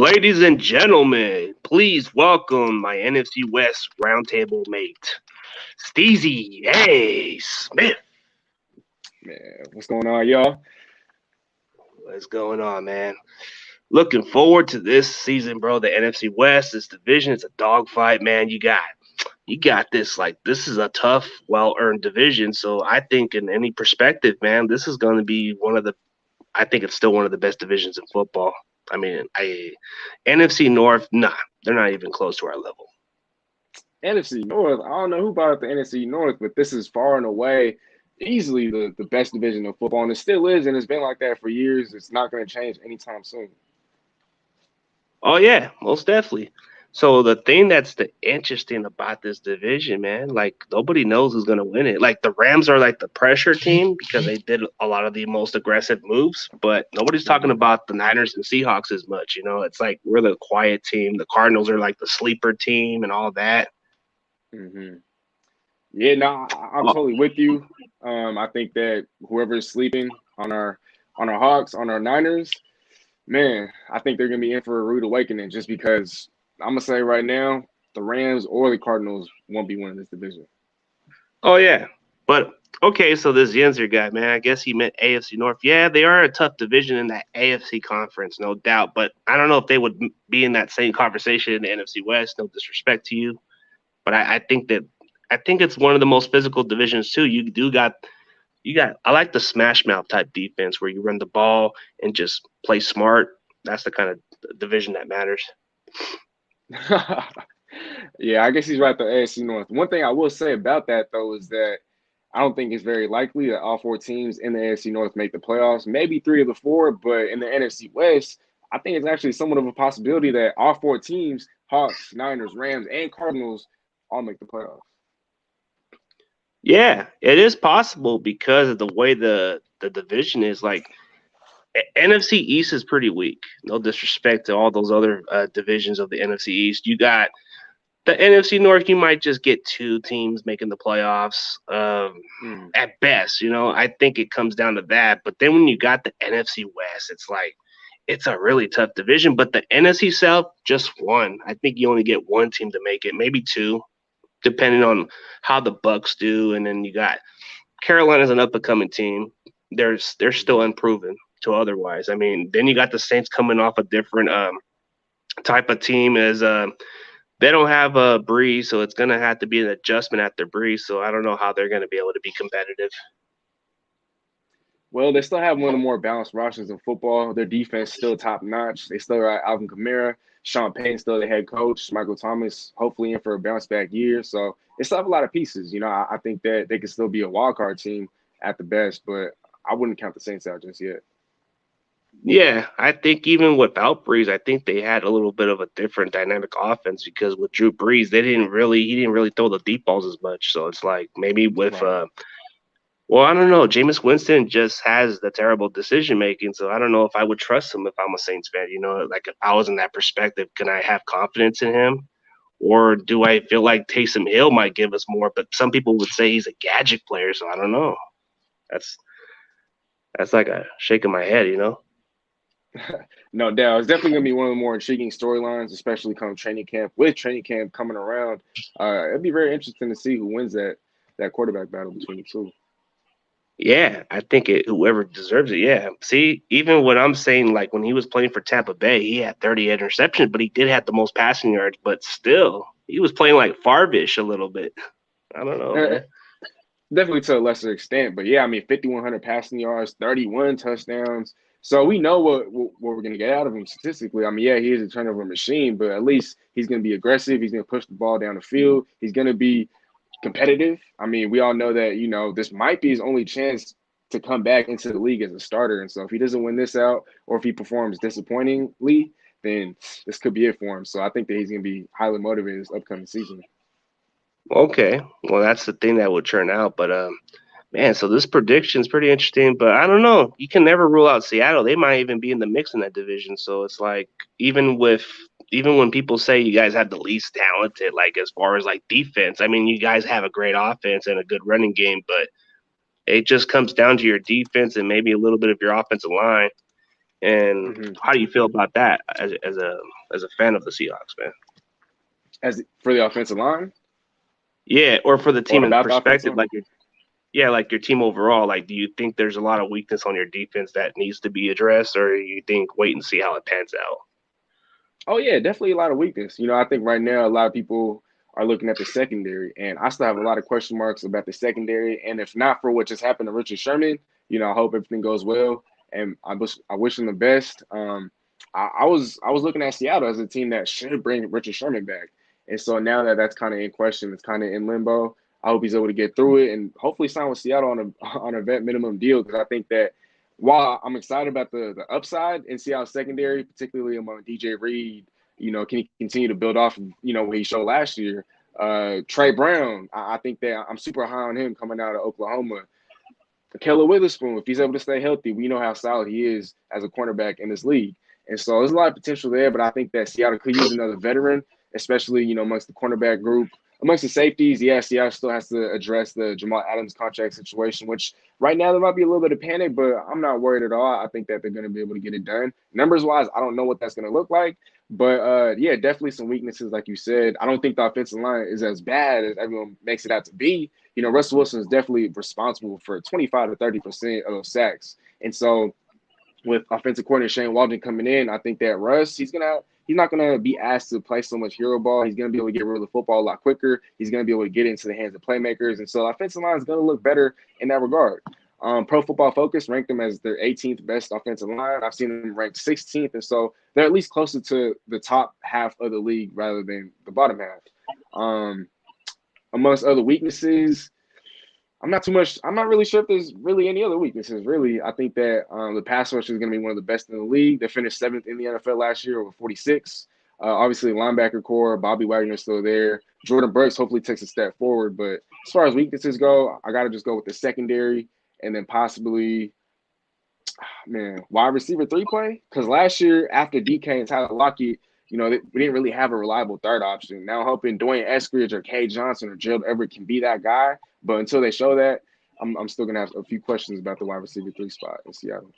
Ladies and gentlemen, please welcome my NFC West roundtable mate, Steezy. Hey, Smith. Man, what's going on, y'all? What's going on, man? Looking forward to this season, bro. The NFC West, this division is a dogfight, man. You got this. Like, this is a tough, well-earned division. So I think, in any perspective, man, this is going to be one of the. I think it's still one of the best divisions in football. I mean, NFC North, nah, they're not even close to our level. NFC North. I don't know who brought up the NFC North, but this is far and away easily the best division of football, and it still is, and it's been like that for years. It's not going to change anytime soon. Oh yeah, most definitely. So the thing that's the interesting about this division, man, like nobody knows who's gonna win it. Like the Rams are like the pressure team because they did a lot of the most aggressive moves, but nobody's talking hmm about the Niners and Seahawks as much. It's like we're the quiet team. The Cardinals are like the sleeper team and all that. hmm Yeah, no, I'm Oh, totally with you. I think that whoever is sleeping on our Hawks, on our Niners, man, I think they're going to be in for a rude awakening. Just because I'm gonna say right now, the Rams or the Cardinals won't be winning this division. oh yeah, but okay. So this Yenzer guy, man, I guess he meant AFC North. Yeah, they are a tough division in that AFC conference, no doubt. But I don't know if they would be in that same conversation in the NFC West. No disrespect to you. But I think it's one of the most physical divisions too. You got I like the smash mouth type defense where you run the ball and just play smart. That's the kind of division that matters. Yeah, I guess he's right. The AFC North. One thing I will say about that though is that I don't think it's very likely that all four teams in the AFC North make the playoffs. Maybe three of the four, but in the NFC West, I think it's actually somewhat of a possibility that all four teams, Hawks, Niners, Rams, and Cardinals, all make the playoffs. Yeah, it is possible because of the way the division is. Like NFC East is pretty weak. No disrespect to all those other divisions of the NFC East. You got the NFC North, you might just get two teams making the playoffs Mm. at best. I think it comes down to that. But then when you got the NFC West, it's like it's a really tough division. But the NFC South just one. I think you only get one team to make it, maybe two, depending on how the Bucks do. And then you got Carolina's an up and coming team. They're still unproven to otherwise. I mean, then you got the Saints coming off a different type of team as they don't have a Breeze, so it's gonna have to be an adjustment after Breeze. So I don't know how they're gonna be able to be competitive. Well, they still have one of the more balanced rosters in football. Their defense still top notch. They still got Alvin Kamara, Sean Payton still the head coach, Michael Thomas hopefully in for a bounce back year. So they still have a lot of pieces. I think that they could still be a wild card team at the best, but I wouldn't count the Saints out just yet. Yeah, I think even without Breeze, I think they had a little bit of a different dynamic offense because with Drew Brees, he didn't really throw the deep balls as much. So it's like maybe with Right. well, I don't know. Jameis Winston just has the terrible decision making, so I don't know if I would trust him if I'm a Saints fan. Like if I was in that perspective, can I have confidence in him? Or do I feel like Taysom Hill might give us more? But some people would say he's a gadget player, so I don't know. That's that's like a shaking my head. No doubt. It's definitely going to be one of the more intriguing storylines, especially come training camp. With training camp coming around, it'd be very interesting to see who wins that quarterback battle between the two. Yeah, I think whoever deserves it. Yeah. See, even when I'm saying like when he was playing for Tampa Bay, he had 30 interceptions, but he did have the most passing yards. But still, he was playing like Farvish a little bit. I don't know, Uh, man. Definitely to a lesser extent, but yeah, I mean, 5,100 passing yards, 31 touchdowns. So we know what we're going to get out of him statistically. I mean, yeah, he is a turnover machine, but at least he's going to be aggressive. He's going to push the ball down the field. He's going to be competitive. I mean, we all know that, this might be his only chance to come back into the league as a starter. And so if he doesn't win this out or if he performs disappointingly, then this could be it for him. So I think that he's going to be highly motivated this upcoming season. Okay. Well, that's the thing that would turn out. But man, so this prediction is pretty interesting. But I don't know. You can never rule out Seattle. They might even be in the mix in that division. So it's like even when people say you guys have the least talented, like as far as like defense, I mean, you guys have a great offense and a good running game, but it just comes down to your defense and maybe a little bit of your offensive line. And Mhm. how do you feel about that as a as a fan of the Seahawks, man. As for the offensive line, Yeah, or for the or team in about the offensive perspective, line? like your team overall. Like, do you think there's a lot of weakness on your defense that needs to be addressed, or you think wait and see how it pans out? Oh yeah, definitely a lot of weakness. I think right now a lot of people are looking at the secondary, and I still have a lot of question marks about the secondary. And if not for what just happened to Richard Sherman, I hope everything goes well, and I wish him the best. I was looking at Seattle as a team that should bring Richard Sherman back, and so now that that's kind of in question, it's kind of in limbo. I hope he's able to get through it and hopefully sign with Seattle on a vet minimum deal, because I think that while I'm excited about the upside in Seattle secondary, particularly among DJ Reed, can he continue to build off of, what he showed last year? Trey Brown, I think that I'm super high on him coming out of Oklahoma. Keller Witherspoon, if he's able to stay healthy, we know how solid he is as a cornerback in this league. And so there's a lot of potential there, but I think that Seattle could use another veteran, especially, amongst the cornerback group. Amongst the safeties, yeah, Seattle still has to address the Jamal Adams contract situation, which right now there might be a little bit of panic, but I'm not worried at all. I think that they're going to be able to get it done. Numbers-wise, I don't know what that's going to look like, but yeah, definitely some weaknesses, like you said. I don't think the offensive line is as bad as everyone makes it out to be. Russell Wilson is definitely responsible for 25 to 30% of those sacks. And so with offensive coordinator Shane Waldron coming in, I think that Russ, he's not gonna be asked to play so much hero ball. He's gonna be able to get rid of the football a lot quicker. He's gonna be able to get into the hands of playmakers, and so offensive line is gonna look better in that regard. Pro Football Focus ranked them as their 18th best offensive line. I've seen them ranked 16th, and so they're at least closer to the top half of the league rather than the bottom half. Amongst other weaknesses, I'm not really sure if there's really any other weaknesses. Really, I think that the pass rush is going to be one of the best in the league. They finished 7th in the NFL last year with 46. Obviously, linebacker core, Bobby Wagner is still there. Jordan Burks hopefully takes a step forward. But as far as weaknesses go, I got to just go with the secondary and then possibly, wide receiver 3 play. Because last year, after DK and Tyler Lockett, we didn't really have a reliable third option. Now I'm hoping Dwayne Eskridge or Kay Johnson or Gerald Everett can be that guy. But until they show that, I'm still going to have a few questions about the wide receiver 3 spot in Seattle.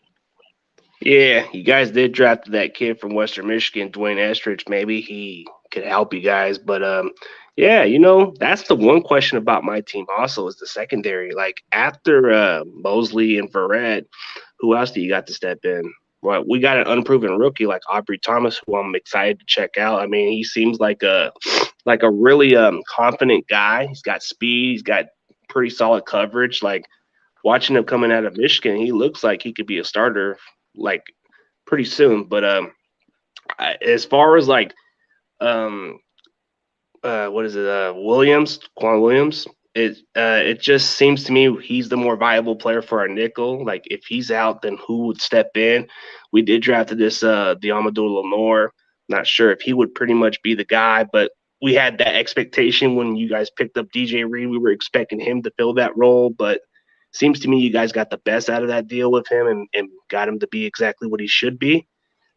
Yeah, you guys did draft that kid from Western Michigan, Dwayne Estridge. Maybe he could help you guys. But yeah, that's the one question about my team also is the secondary. Like after Mosley and Verrett, who else do you got to step in? Well, we got an unproven rookie like Aubrey Thomas, who I'm excited to check out. I mean, he seems like a really confident guy. He's got speed. He's got pretty solid coverage. Like watching him coming out of Michigan, he looks like he could be a starter like pretty soon. But as far as like what is it, Quan Williams, it just seems to me he's the more viable player for our nickel. Like if he's out, then who would step in? We did draft this Diamadou Lenore. Not sure if he would pretty much be the guy, but we had that expectation when you guys picked up DJ Reed. We were expecting him to fill that role, but seems to me you guys got the best out of that deal with him and got him to be exactly what he should be.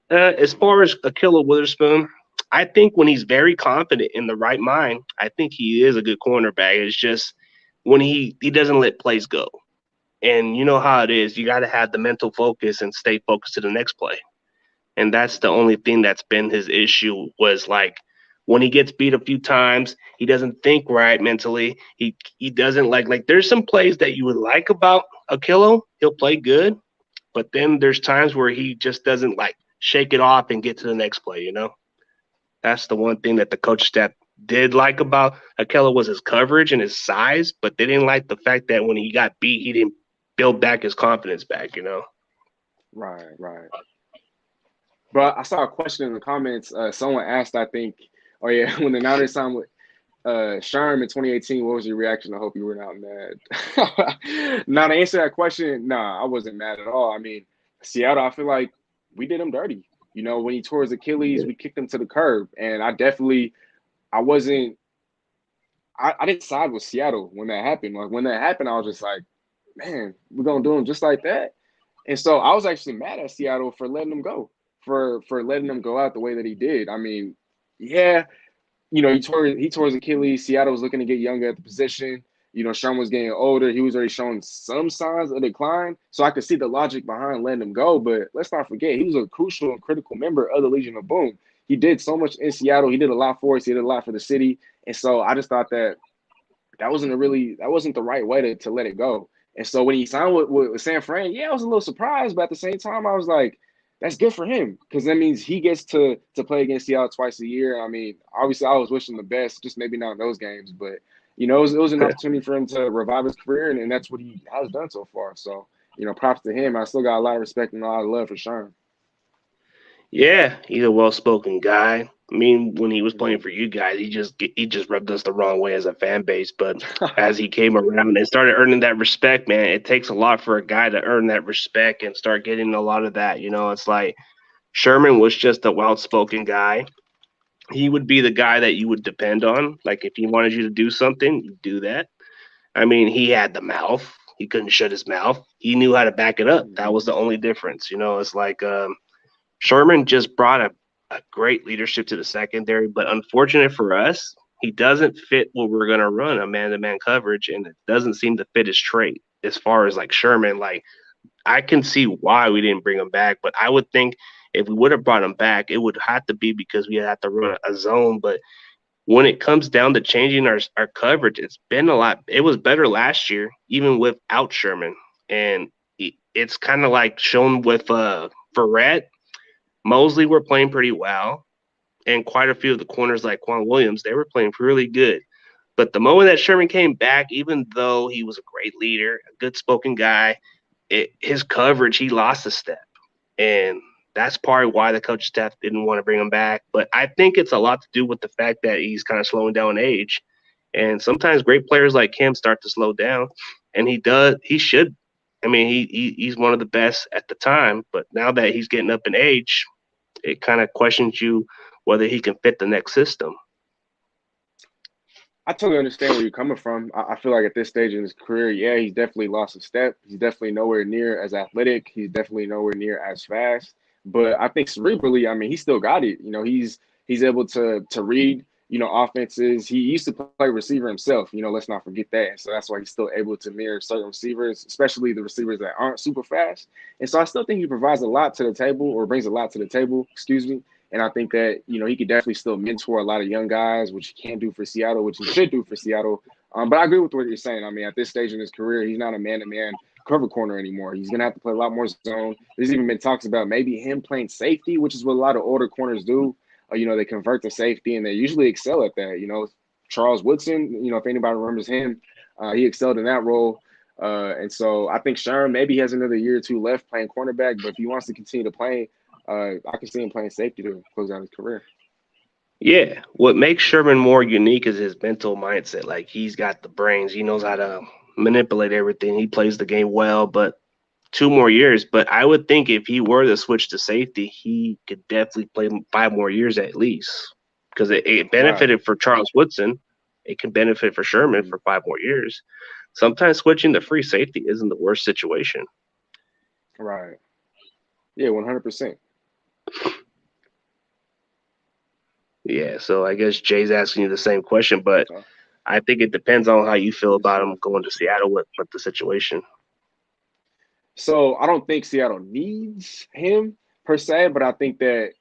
As far as Akilla Witherspoon, I think when he's very confident in the right mind, I think he is a good cornerback. It's just when he doesn't let plays go. And you know how it is. You got to have the mental focus and stay focused to the next play. And that's the only thing that's been his issue was like when he gets beat a few times, he doesn't think right mentally. He doesn't like there's some plays that you would like about Akilla. He'll play good, but then there's times where he just doesn't like shake it off and get to the next play, That's the one thing that the coach staff did like about Akella was his coverage and his size, but they didn't like the fact that when he got beat, he didn't build back his confidence back, Right. But I saw a question in the comments. Someone asked, I think, oh yeah, when the Niners signed with Sherm in 2018, what was your reaction? I hope you were not mad. Now to answer that question, nah, I wasn't mad at all. I mean, Seattle, I feel like we did him dirty. When he tore his Achilles, we kicked him to the curb. And I didn't side with Seattle when that happened. Like when that happened, I was just like, man, we're going to do him just like that. And so I was actually mad at Seattle for letting him go, for letting him go out the way that he did. I mean, yeah, he tore his Achilles. Seattle was looking to get younger at the position. Sherman was getting older. He was already showing some signs of decline. So I could see the logic behind letting him go. But let's not forget, he was a crucial and critical member of the Legion of Boom. he did so much in Seattle. He did a lot for us. He did a lot for the city. And so I just thought that that wasn't the right way to let it go. And so when he signed with San Fran, yeah, I was a little surprised, but at the same time, I was like, that's good for him because that means he gets to play against Seattle twice a year. I mean, obviously, I was wishing the best, just maybe not in those games, but it was an opportunity for him to revive his career, and that's what he has done so far. So, props to him. I still got a lot of respect and a lot of love for Sean. Yeah, he's a well-spoken guy. I mean, when he was playing Mhm. for you guys, he just rubbed us the wrong way as a fan base. But as he came around and started earning that respect, man, it takes a lot for a guy to earn that respect and start getting a lot of that. It's like Sherman was just a well-spoken guy. He would be the guy that you would depend on. Like if he wanted you to do something, you do that. I mean, he had the mouth. He couldn't shut his mouth. He knew how to back it up. That Mhm. was the only difference. It's like Sherman just brought a great leadership to the secondary, but unfortunate for us, he doesn't fit what we're going to run a man to man coverage, and it doesn't seem to fit his trait as far as like Sherman. Like, I can see why we didn't bring him back, but I would think if we would have brought him back, it would have to be because we had to run a zone. But when it comes down to changing our coverage, it's been a lot. It was better last year, even without Sherman. And it's kind of like shown with Ferret. Mosley were playing pretty well, and quite a few of the corners like Quan Williams, they were playing really good. But the moment that Sherman came back, even though he was a great leader, a good spoken guy, his coverage, he lost a step. And that's probably why the coach staff didn't want to bring him back. But I think it's a lot to do with the fact that he's kind of slowing down in age. And sometimes great players like him start to slow down. And he should. I mean, he's one of the best at the time. But now that he's getting up in age, it kind of questions you whether he can fit the next system. I totally understand where you're coming from. I feel like at this stage in his career, yeah, he's definitely lost a step. He's definitely nowhere near as athletic. He's definitely nowhere near as fast. But I think cerebrally, I mean, he still got it. He's able to read, offenses. He used to play receiver himself. Let's not forget that. So that's why he's still able to mirror certain receivers, especially the receivers that aren't super fast. And so I still think he provides a lot to the table, or brings a lot to the table, excuse me. And I think that, he could definitely still mentor a lot of young guys, which he can do for Seattle, which he should do for Seattle. But I agree with what you're saying. I mean, at this stage in his career, he's not a man-to-man cover corner anymore. He's going to have to play a lot more zone. There's even been talks about maybe him playing safety, which is what a lot of older corners do. They convert to safety, and they usually excel at that. Charles Woodson, if anybody remembers him, he excelled in that role. And so I think Sherm maybe has another year or two left playing cornerback, but if he wants to continue to play, I can see him playing safety to close out his career. Yeah, what makes Sherman more unique is his mental mindset. Like he's got the brains, he knows how to manipulate everything. He plays the game well, but 2 more years. But I would think if he were to switch to safety, he could definitely play 5 more years at least because it Right. benefited for Charles Woodson. It can benefit for Sherman Mhm. for 5 more years. Sometimes switching to free safety isn't the worst situation. Right. Yeah, 100%. Yeah, so I guess Jay's asking you the same question, but So, I think it depends on how you feel yes, about him sir. going to Seattle with the situation. So I don't think Seattle needs him per se, but I think that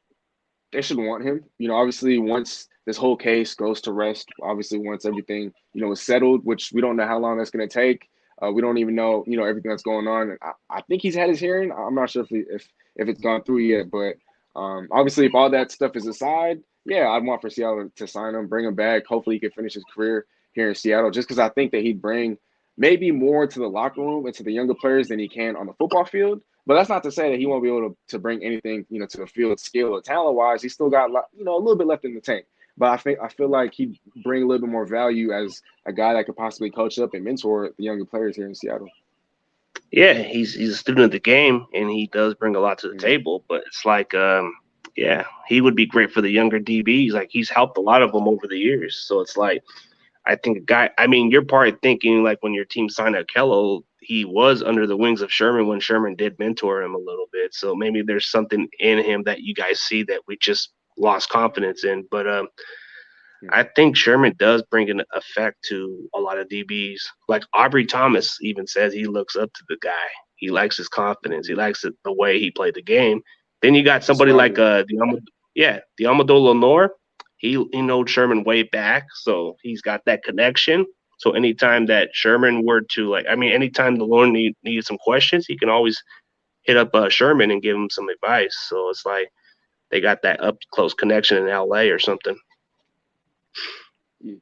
they should want him. Obviously, once this whole case goes to rest, obviously, once everything, is settled, which we don't know how long that's going to take. We don't even know, everything that's going on. I think he's had his hearing. I'm not sure if it's gone through yet, but obviously, if all that stuff is aside, yeah, I'd want for Seattle to sign him, bring him back. Hopefully, he can finish his career here in Seattle, just because I think that he'd bring maybe more to the locker room and to the younger players than he can on the football field. But that's not to say that he won't be able to bring anything, to the field, skill or talent wise. He's still got, a little bit left in the tank. But I feel like he'd bring a little bit more value as a guy that could possibly coach up and mentor the younger players here in Seattle. Yeah, he's a student of the game and he does bring a lot to the Mhm. table. But it's like, yeah, he would be great for the younger DBs. Like he's helped a lot of them over the years. So it's like I think a guy. I mean, you're probably thinking like when your team signed Kello, he was under the wings of Sherman when Sherman did mentor him a little bit. So maybe there's something in him that you guys see that we just lost confidence in. But I think Sherman does bring an effect to a lot of DBs. Like Aubrey Thomas even says he looks up to the guy. He likes his confidence. He likes the way he played the game. Then you got somebody like Swagger. Yeah, Diamador Lenore, he knows Sherman way back, so he's got that connection. So anytime that Sherman were to anytime the Lord needed some questions, he can always hit up Sherman and give him some advice. So it's like they got that up close connection in LA or something.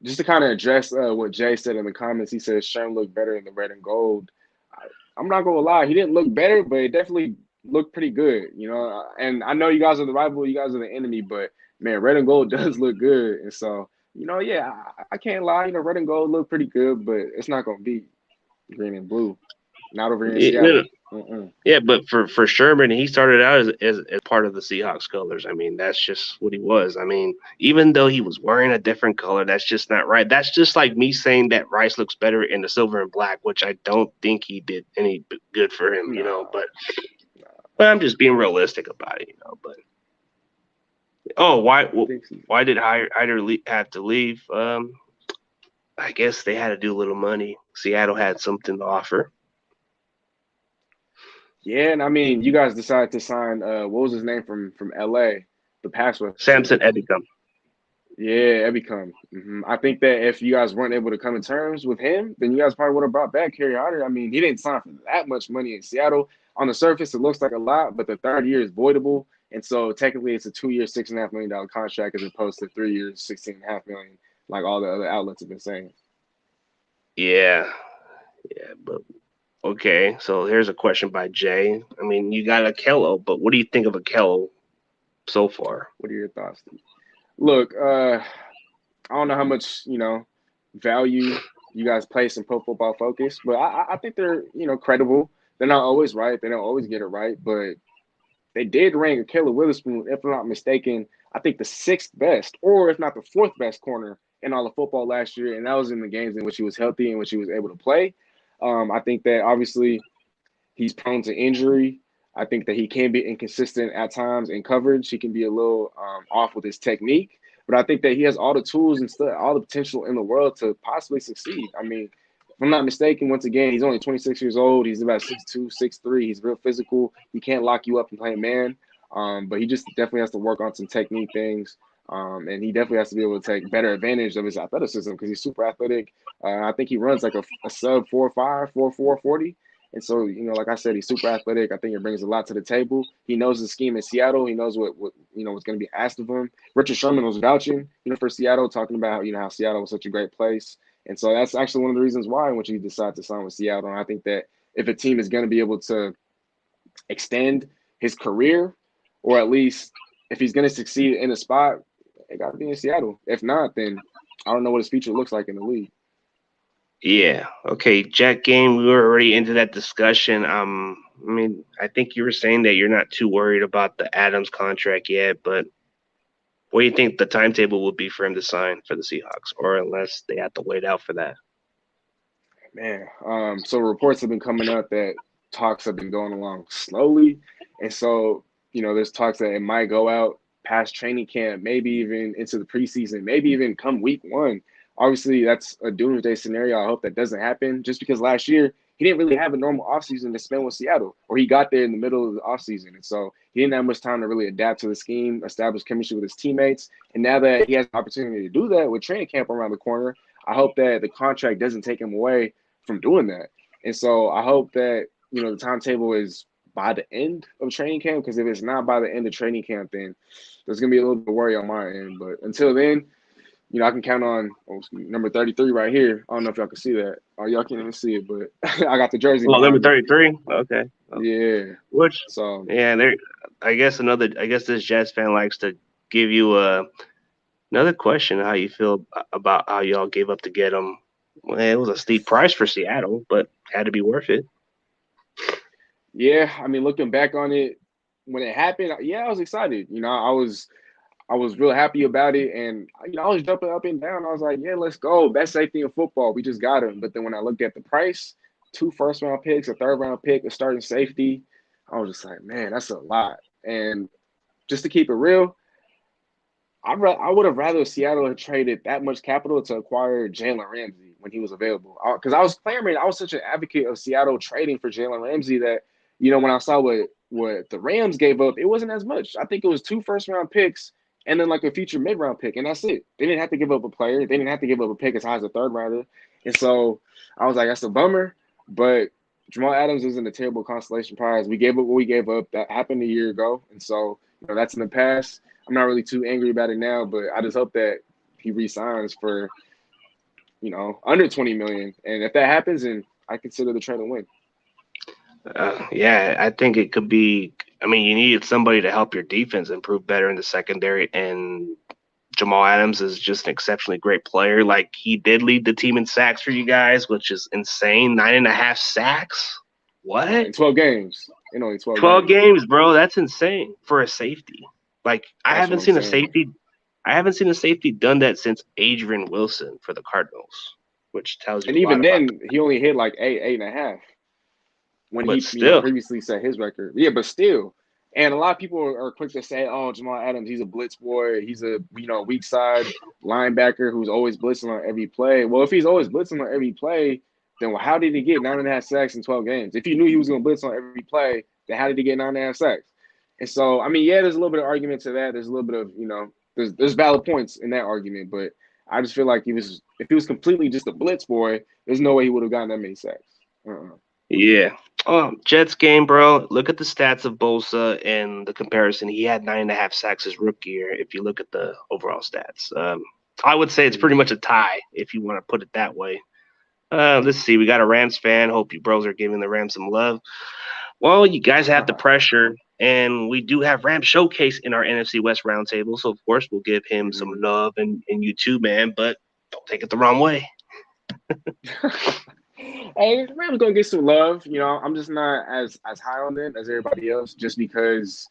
Just to kind of address what Jay said in the comments, he said Sherm looked better in the red and gold. I'm not gonna lie, he didn't look better, but it definitely looked pretty good, you know. And I know you guys are the rival, you guys are the enemy, but man, red and gold does look good. And so, you know, yeah, I can't lie, you know, red and gold look pretty good, but it's not gonna beat green and blue. Not over here in Seattle. Yeah, but for Sherman, he started out as part of the Seahawks colors. I mean, that's just what he was. I mean, even though he was wearing a different color, that's just not right. That's just like me saying that Rice looks better in the silver and black, which I don't think he did any good for him, you know. But I'm just being realistic about it, you know. But why did Hyder have to leave? I guess they had to do a little money. Seattle had something to offer. Yeah, and I mean, you guys decided to sign what was his name from LA, the pass rusher. Samson Ebicom. Yeah, Ebicom. I think that if you guys weren't able to come to terms with him, then you guys probably would have brought back Kerry Hyder. I mean, he didn't sign for that much money in Seattle. On the surface, it looks like a lot, but the third year is voidable. And so technically it's a 2-year, $6.5 million contract as opposed to 3 years, $16.5 million, like all the other outlets have been saying. Yeah. But okay, so here's a question by Jay. I mean, you got Akello, but what do you think of Akello so far? What are your thoughts? Look, I don't know how much, you know, value you guys place in Pro Football Focus, but I think they're, you know, credible. They're not always right. They don't always get it right, but they did rank Caleb Witherspoon, if I'm not mistaken, I think the 6th best, or if not the 4th best corner in all of football last year, and that was in the games in which he was healthy and which he was able to play. I think that obviously he's prone to injury. I think that he can be inconsistent at times in coverage. He can be a little off with his technique, but I think that he has all the tools and stuff, all the potential in the world to possibly succeed. I mean, if I'm not mistaken, once again, he's only 26 years old. He's about 6'2", 6'3". He's real physical. He can't lock you up and play man, but he just definitely has to work on some technique things. And he definitely has to be able to take better advantage of his athleticism because he's super athletic. I think he runs like a sub 4.5, 4.4 40. And so, you know, like I said, he's super athletic. I think it brings a lot to the table. He knows the scheme in Seattle. He knows what you know, what's going to be asked of him. Richard Sherman was vouching, you know, for Seattle, talking about, you know, how Seattle was such a great place. And so that's actually one of the reasons why in which he decided to sign with Seattle. And I think that if a team is going to be able to extend his career, or at least if he's going to succeed in a spot, it got to be in Seattle. If not, then I don't know what his future looks like in the league. Yeah. Okay, Jack Game, we were already into that discussion. I mean, I think you were saying that you're not too worried about the Adams contract yet, but what do you think the timetable would be for him to sign for the Seahawks, or unless they have to wait out for that? Man, so reports have been coming up that talks have been going along slowly. And so, you know, there's talks that it might go out past training camp, maybe even into the preseason, maybe even come week 1. Obviously, that's a doomsday scenario. I hope that doesn't happen just because last year he didn't really have a normal offseason to spend with Seattle, or he got there in the middle of the offseason. And so he didn't have much time to really adapt to the scheme, establish chemistry with his teammates. And now that he has an opportunity to do that with training camp around the corner, I hope that the contract doesn't take him away from doing that. And so I hope that, you know, the timetable is by the end of training camp, because if it's not by the end of training camp, then there's going to be a little bit of worry on my end. But until then, you know, I can count on number 33 right here. I don't know if y'all can see that. Oh, y'all can't even see it, but I got the jersey. Oh, number 33? Okay. Yeah. Which, so yeah, I guess this Jets fan likes to give you another question, how you feel about how y'all gave up to get him. Well, it was a steep price for Seattle, but had to be worth it. Yeah, I mean, looking back on it, when it happened, yeah, I was excited. You know, I was real happy about it, and you know, I was jumping up and down. I was like, yeah, let's go. Best safety in football. We just got him. But then when I looked at the price, 2 first-round picks, a third-round pick, a starting safety, I was just like, man, that's a lot. And just to keep it real, I would have rather Seattle had traded that much capital to acquire Jalen Ramsey when he was available. Because I was clamoring, I was such an advocate of Seattle trading for Jalen Ramsey that, you know, when I saw what the Rams gave up, it wasn't as much. I think it was 2 first-round picks and then like a future mid-round pick, and that's it. They didn't have to give up a player. They didn't have to give up a pick as high as a third rounder. And so I was like, that's a bummer. But Jamal Adams isn't a terrible consolation prize. We gave up what we gave up. That happened a year ago, and so that's in the past. I'm not really too angry about it now, but I just hope that he re-signs for under 20 million. And if that happens, then I consider the trade a win. Yeah, I think it could be. I mean, you needed somebody to help your defense improve better in the secondary, and Jamal Adams is just an exceptionally great player. Like, he did lead the team in sacks for you guys, which is insane. 9.5 sacks. What? In 12 games. In only 12 games, bro. That's insane for a safety. Like, I haven't seen a safety done that since Adrian Wilson for the Cardinals, which tells you. And even then, he only hit like 8.5 when he previously set his record. Yeah, but still. And a lot of people are quick to say, "Oh, Jamal Adams, he's a blitz boy. He's a weak side linebacker who's always blitzing on every play." Well, if he's always blitzing on every play, then how did he get 9.5 sacks in 12 games? If you knew he was going to blitz on every play, then how did he get 9.5 sacks? And so, I mean, yeah, there's a little bit of argument to that. There's a little bit of there's valid points in that argument, but I just feel like if he was completely just a blitz boy, there's no way he would have gotten that many sacks. Yeah. Jets game, bro. Look at the stats of Bosa and the comparison. He had 9.5 sacks his rookie year. If you look at the overall stats, I would say it's pretty much a tie if you want to put it that way. Let's see. We got a Rams fan. Hope you bros are giving the Rams some love. Well, you guys have the pressure, and we do have Rams Showcase in our NFC West roundtable. So, of course, we'll give him some love and you too, man. But don't take it the wrong way. Hey, Rams gonna get some love. I'm just not as high on them as everybody else, just because.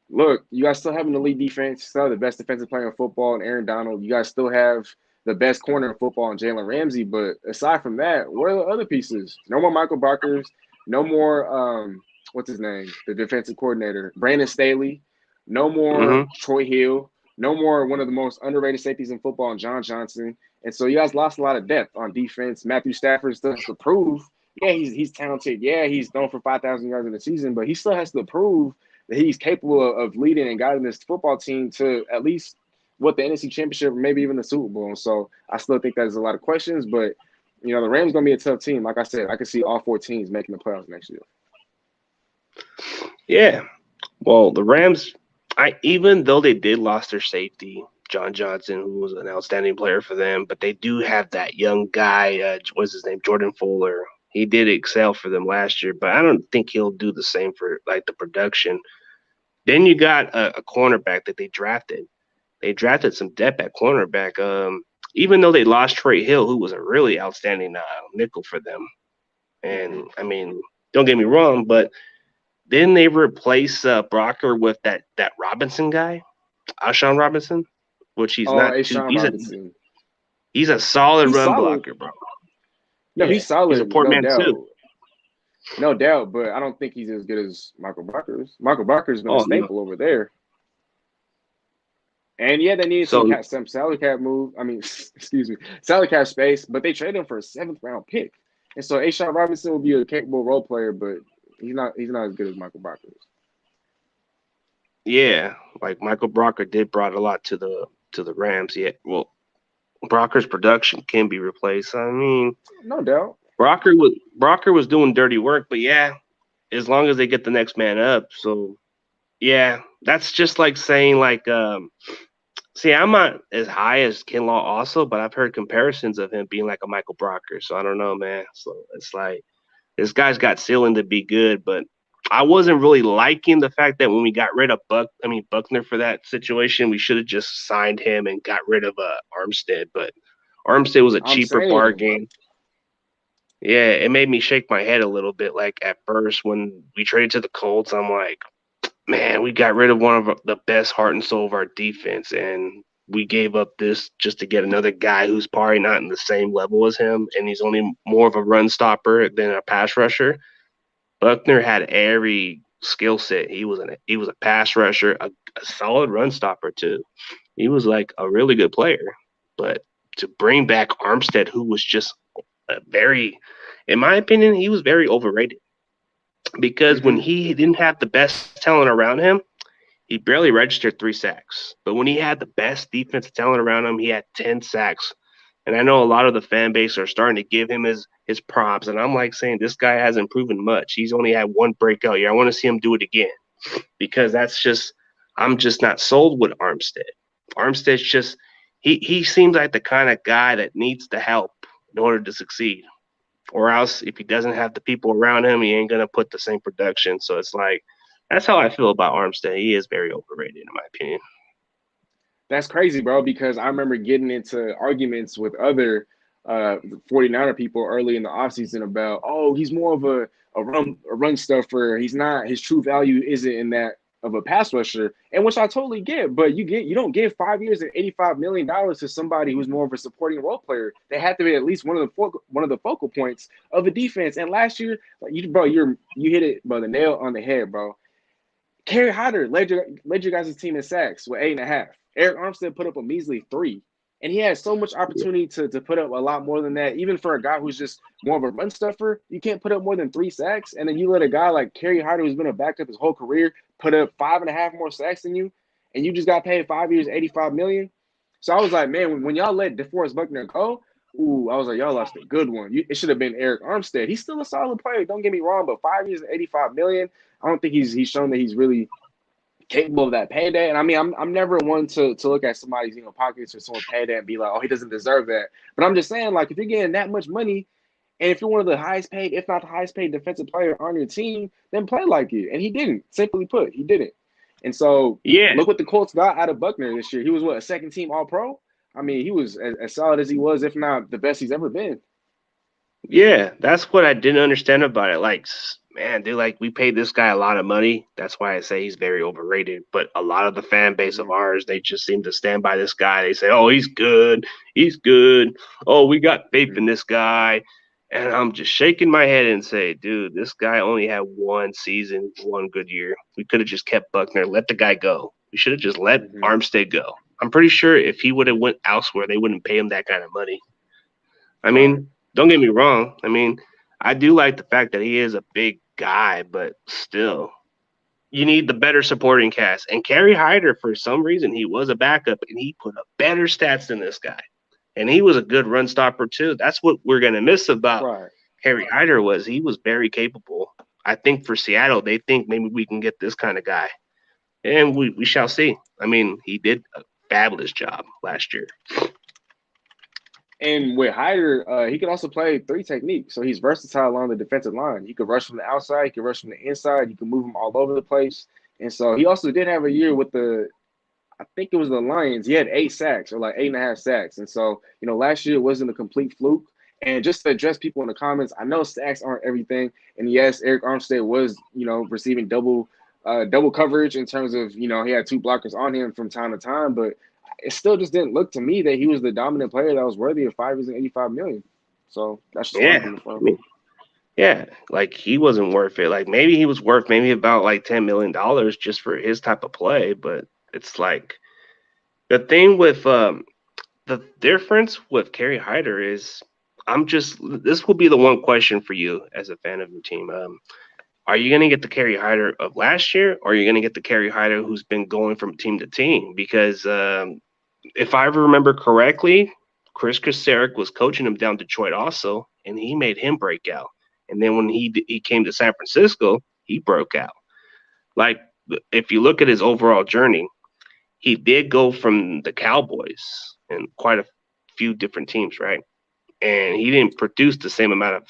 Look, you guys still have an elite defense, still have the best defensive player in football, and Aaron Donald. You guys still have the best corner in football, and Jalen Ramsey. But aside from that, what are the other pieces? No more Michael Barkers. No more what's his name? The defensive coordinator, Brandon Staley. No more Troy Hill. No more one of the most underrated safeties in football, John Johnson. And so you guys lost a lot of depth on defense. Matthew Stafford still has to prove. Yeah, he's talented. Yeah, he's thrown for 5,000 yards in the season, but he still has to prove that he's capable of leading and guiding this football team to at least what the NFC Championship, or maybe even the Super Bowl. And so I still think there's a lot of questions, but the Rams going to be a tough team. Like I said, I can see all 4 teams making the playoffs next year. Yeah. Well, the Rams, even though they did lost their safety, John Johnson, who was an outstanding player for them, but they do have that young guy, what's his name, Jordan Fuller. He did excel for them last year, but I don't think he'll do the same for like the production. Then you got a cornerback that they drafted. They drafted some depth at cornerback. Even though they lost Trey Hill, who was a really outstanding nickel for them. And I mean, don't get me wrong, but then they replace Brocker with that Robinson guy, Ashawn Robinson, which he's not. He's a solid blocker, bro. No, he's solid. He's a poor man too. No doubt, but I don't think he's as good as Michael Brockers. Michael Brockers been a staple over there. And yeah, they needed some salary cap move. I mean, salary cap space, but they traded him for a 7th round pick. And so Ashawn Robinson will be a capable role player, but he's not as good as Michael Brockers. Yeah, like Michael Brocker did brought a lot to the Rams. Yeah, well, Brocker's production can be replaced. I mean, no doubt. Brocker was doing dirty work, but yeah, as long as they get the next man up. So yeah, that's just like saying like see, I'm not as high as Kinlaw also, but I've heard comparisons of him being like a Michael Brocker. So I don't know, man. So it's like this guy's got ceiling to be good, but I wasn't really liking the fact that when we got rid of Buckner for that situation, we should have just signed him and got rid of Armstead. But Armstead was a cheaper bargain. Yeah, it made me shake my head a little bit. Like at first when we traded to the Colts, I'm like, man, we got rid of one of the best heart and soul of our defense, and we gave up this just to get another guy who's probably not in the same level as him, and he's only more of a run stopper than a pass rusher. Buckner had every skill set. He was a pass rusher, a solid run stopper too. He was like a really good player. But to bring back Armstead, who was just in my opinion, he was very overrated. Because when he didn't have the best talent around him, He barely registered 3 sacks. But when he had the best defensive talent around him, he had 10 sacks. And I know a lot of the fan base are starting to give him his props. And I'm like saying this guy hasn't proven much. He's only had one breakout year. I want to see him do it again because I'm just not sold with Armstead. Armstead's just he seems like the kind of guy that needs the help in order to succeed. Or else if he doesn't have the people around him, he ain't gonna put the same production. So it's like that's how I feel about Armstead. He is very overrated in my opinion. That's crazy, bro, because I remember getting into arguments with other 49er people early in the offseason about, oh, he's more of a run stuffer. He's not, his true value isn't in that of a pass rusher, and which I totally get, but you don't give 5 years and $85 million to somebody who's more of a supporting role player. They have to be at least one of the focal points of a defense. And last year, like you hit it, bro, the nail on the head, bro. Kerry Hyder led your guys' team in sacks with 8.5. Eric Armstead put up a measly 3. And he had so much opportunity to put up a lot more than that. Even for a guy who's just more of a run stuffer, you can't put up more than 3 sacks. And then you let a guy like Kerry Hyder, who's been a backup his whole career, put up 5.5 more sacks than you, and you just got paid 5 years, $85 million. So I was like, man, when y'all let DeForest Buckner go, I was like, y'all lost a good one. It should have been Eric Armstead. He's still a solid player. Don't get me wrong, but 5 years and $85 million. I don't think he's shown that he's really capable of that payday. And I mean, I'm never one to look at somebody's pockets or someone's payday and be like, oh, he doesn't deserve that. But I'm just saying, like, if you're getting that much money, and if you're one of the highest paid, if not the highest paid defensive player on your team, then play like it. And he didn't. Simply put, he didn't. And so Yeah, look what the Colts got out of Buckner this year. He was a second team All Pro. I mean, he was as solid as he was, if not the best he's ever been. yeah, that's what I didn't understand about it. Like, man, dude, like we paid this guy a lot of money. That's why I say he's very overrated. But a lot of the fan base of Mm-hmm. ours, they just seem to stand by this guy. They say, "Oh, he's good. He's good. Oh, we got faith in this guy." And I'm just shaking my head and say, "Dude, this guy only had one season, one good year. We could have just kept Buckner, let the guy go. We should have just let Mm-hmm. Armstead go. I'm pretty sure if he would have went elsewhere, they wouldn't pay him that kind of money." I Right. mean, don't get me wrong. I mean, I do like the fact that he is a big guy, but still, you need the better supporting cast. And Kerry Hyder, for some reason, he was a backup and he put up better stats than this guy. And he was a good run stopper too. That's what we're gonna miss about Right. Kerry Hyder was he was very capable. I think for Seattle, they think maybe we can get this kind of guy. And we shall see. I mean, he did a fabulous job last year. And with Hyder, he can also play 3 techniques. So he's versatile along the defensive line. He could rush from the outside, he could rush from the inside, he could move him all over the place. And so he also did have a year with I think it was the Lions. He had 8 sacks or like 8.5 sacks. And so, last year it wasn't a complete fluke. And just to address people in the comments, I know sacks aren't everything. And yes, Eric Armstead was, receiving double coverage in terms of, he had 2 blockers on him from time to time, but it still just didn't look to me that he was the dominant player that was worthy of 5 years and $85 million. So that's just where I'm Yeah. coming I from. mean, yeah, like he wasn't worth it. Like maybe he was worth maybe about like $10 million just for his type of play, but it's like the thing with the difference with Kerry Hyder is I'm just this will be the one question for you as a fan of your team. Are you gonna get the Kerry Hyder of last year, or are you gonna get the Kerry Hyder who's been going from team to team? Because if I remember correctly, Chris Kasarik was coaching him down Detroit also, and he made him break out. And then when he came to San Francisco, he broke out. Like if you look at his overall journey, he did go from the Cowboys and quite a few different teams, right? And he didn't produce the same amount of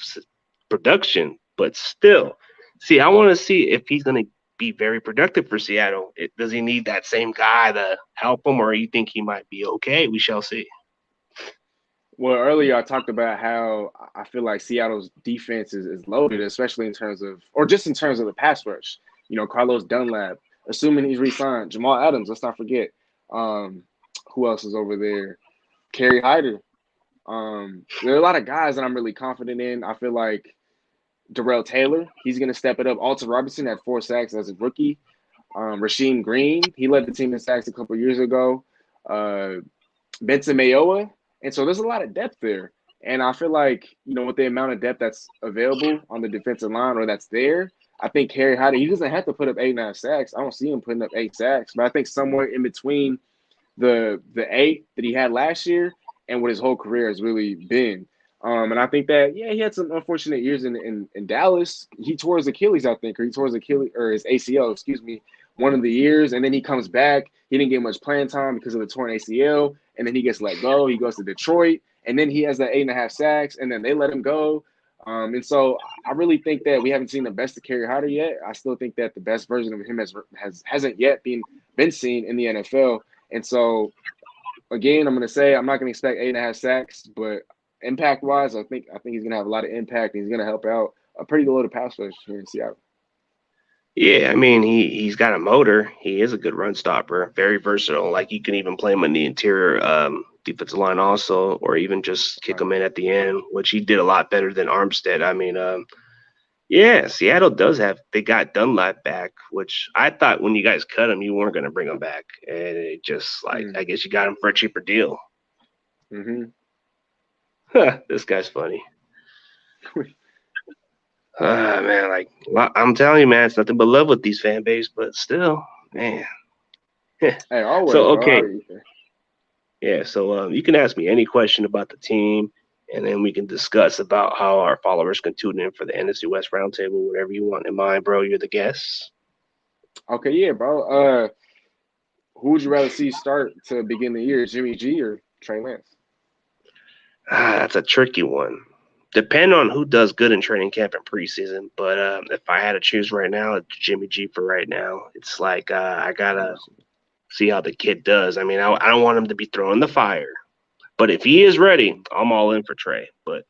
production, but still, see, I want to see if he's going to be very productive for Seattle. Does he need that same guy to help him, or you think he might be okay? We shall see. Well, earlier I talked about how I feel like Seattle's defense is loaded, especially in terms of, or just in terms of the pass rush. Carlos Dunlap, assuming he's re-signed. Jamal Adams, let's not forget. Um, who else is over there? Kerry Hyder. There are a lot of guys that I'm really confident in. I feel like Darrell Taylor, he's going to step it up. Alton Robinson had 4 sacks as a rookie. Rasheem Green, he led the team in sacks a couple years ago. Uh, Benson Mayowa. And so there's a lot of depth there. And I feel like, with the amount of depth that's available on the defensive line or that's there, I think Kerry Hyder, he doesn't have to put up 8, 9 sacks. I don't see him putting up 8 sacks, but I think somewhere in between the 8 that he had last year and what his whole career has really been. And I think that he had some unfortunate years in Dallas. He tore his Achilles, I think, or he tore his Achilles or his ACL, excuse me, one of the years, and then he comes back. He didn't get much playing time because of the torn ACL, and then he gets let go. He goes to Detroit, and then he has that 8.5 sacks, and then they let him go. And so I really think that we haven't seen the best of Kerry Hyder yet. I still think that the best version of him hasn't yet been seen in the NFL. And so, again, I'm going to say I'm not going to expect 8.5 sacks, but impact-wise, I think he's going to have a lot of impact, and he's going to help out a pretty loaded pass rush here in Seattle. Yeah, I mean he's got a motor. He is a good run stopper, very versatile. Like you can even play him in the interior defensive line also, or even just kick him in at the end, which he did a lot better than Armstead. I mean, yeah, Seattle does they got Dunlap back, which I thought when you guys cut him, you weren't going to bring him back, and it just like I guess you got him for a cheaper deal. Mm-hmm. This guy's funny. Man, like I'm telling you, man, it's nothing but love with these fan base, but still, man. Hey, always, So okay, bro. yeah. So you can ask me any question about the team, and then we can discuss about how our followers can tune in for the NFC West Roundtable. Whatever you want in mind, bro. You're the guest. Okay, yeah, bro. Who would you rather see start to begin the year, Jimmy G or Trey Lance? That's a tricky one. Depend on who does good in training camp and preseason. But if I had to choose right now, it's Jimmy G for right now. It's like I gotta see how the kid does. I mean, I don't want him to be throwing the fire. But if he is ready, I'm all in for Trey. But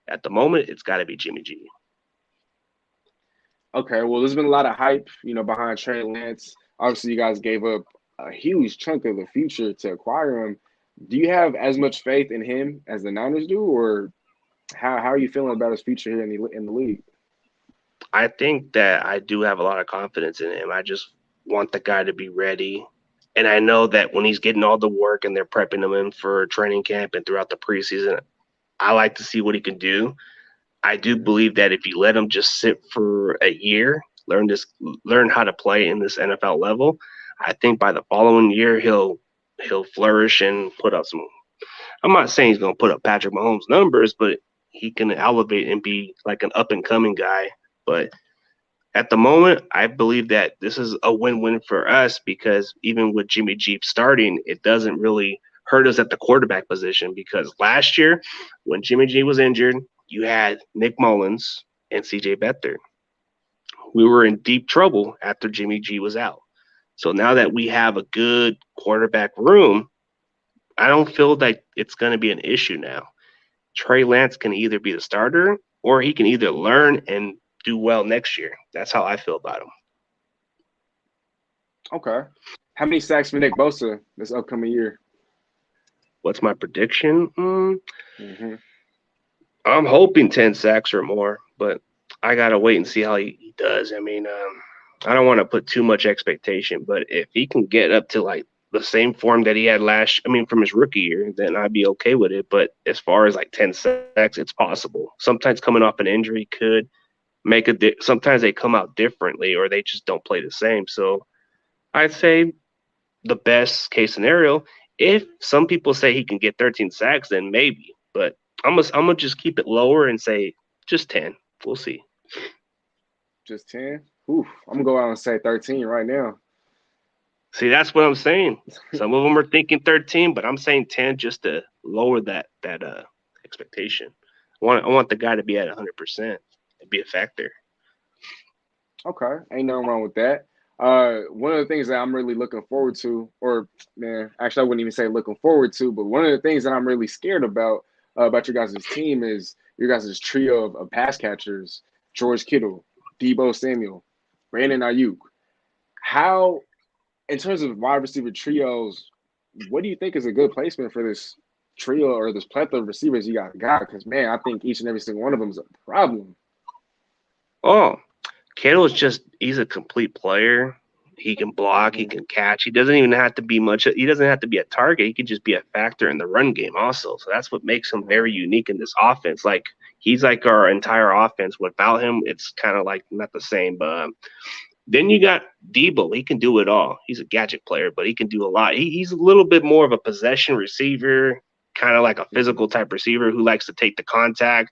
at the moment, it's got to be Jimmy G. Okay, well, there's been a lot of hype, behind Trey Lance. Obviously, you guys gave up a huge chunk of the future to acquire him. Do you have as much faith in him as the Niners do, or how are you feeling about his future here in the league? I think that I do have a lot of confidence in him. I just want the guy to be ready. And I know that when he's getting all the work and they're prepping him in for training camp and throughout the preseason, I like to see what he can do. I do believe that if you let him just sit for a year, learn how to play in this NFL level, I think by the following year he'll flourish and put up some. I'm not saying he's going to put up Patrick Mahomes numbers, but he can elevate and be like an up and coming guy. But at the moment, I believe that this is a win-win for us because even with Jimmy G starting, it doesn't really hurt us at the quarterback position because last year when Jimmy G was injured, you had Nick Mullins and CJ Beathard. We were in deep trouble after Jimmy G was out. So now that we have a good quarterback room, I don't feel like it's going to be an issue now. Trey Lance can either be the starter or he can either learn and do well next year. That's how I feel about him. Okay. How many sacks for Nick Bosa this upcoming year? What's my prediction? I'm hoping 10 sacks or more, but I got to wait and see how he does. I mean, I don't want to put too much expectation, but if he can get up to like the same form that he had from his rookie year, then I'd be okay with it. But as far as like 10 sacks, it's possible. Sometimes coming off an injury could make sometimes they come out differently or they just don't play the same. So I'd say the best case scenario, if some people say he can get 13 sacks, then maybe. But I'm gonna just keep it lower and say just 10. We'll see. Just 10? Oof, I'm gonna go out and say 13 right now. See, that's what I'm saying. Some of them are thinking 13, but I'm saying 10 just to lower that expectation. I want the guy to be at 100% and be a factor. Okay, ain't nothing wrong with that. One of the things that I'm really looking forward to, or man, actually I wouldn't even say looking forward to, but one of the things that I'm really scared about your guys' team is your guys' trio of pass catchers: George Kittle, Deebo Samuel, Brandon Ayuk. How, in terms of wide receiver trios, what do you think is a good placement for this trio or this plethora of receivers you got? Because man, I think each and every single one of them is a problem. Oh, Kittle he's a complete player. He can block, he can catch. He doesn't even have to be much. He doesn't have to be a target. He can just be a factor in the run game also. So that's what makes him very unique in this offense. Like He's like our entire offense. Without him, it's kind of like not the same. But then you got Debo. He can do it all. He's a gadget player, but he can do a lot. He's a little bit more of a possession receiver, kind of like a Mhm. physical type receiver who likes to take the contact.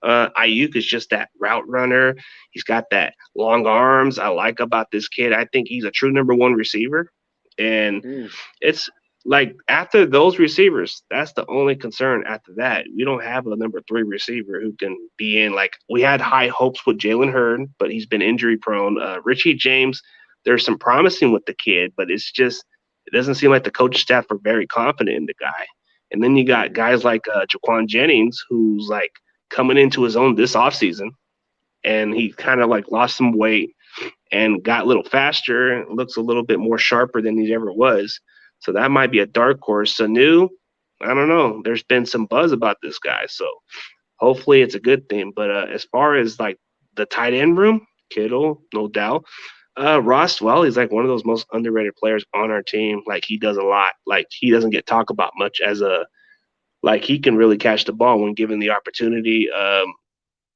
Ayuk is just that route runner. He's got that long arms. I like about this kid. I think he's a true number one receiver. And Mm. it's like after those receivers, that's the only concern. After that, we don't have a number three receiver who can be in. Like we had high hopes with Jalen Hurd, but he's been injury prone. Richie James, there's some promising with the kid, but it's just it doesn't seem like the coach staff are very confident in the guy. And then you got Mhm. guys like Jaquan Jennings, who's like coming into his own this offseason, and he kind of like lost some weight and got a little faster and looks a little bit more sharper than he ever was. So that might be a dark horse. Sanu, I don't know. There's been some buzz about this guy, so hopefully it's a good thing. But as far as like the tight end room, Kittle, no doubt. Ross Dwell is like one of those most underrated players on our team. Like he does a lot. Like he doesn't get talked about much as a like he can really catch the ball when given the opportunity.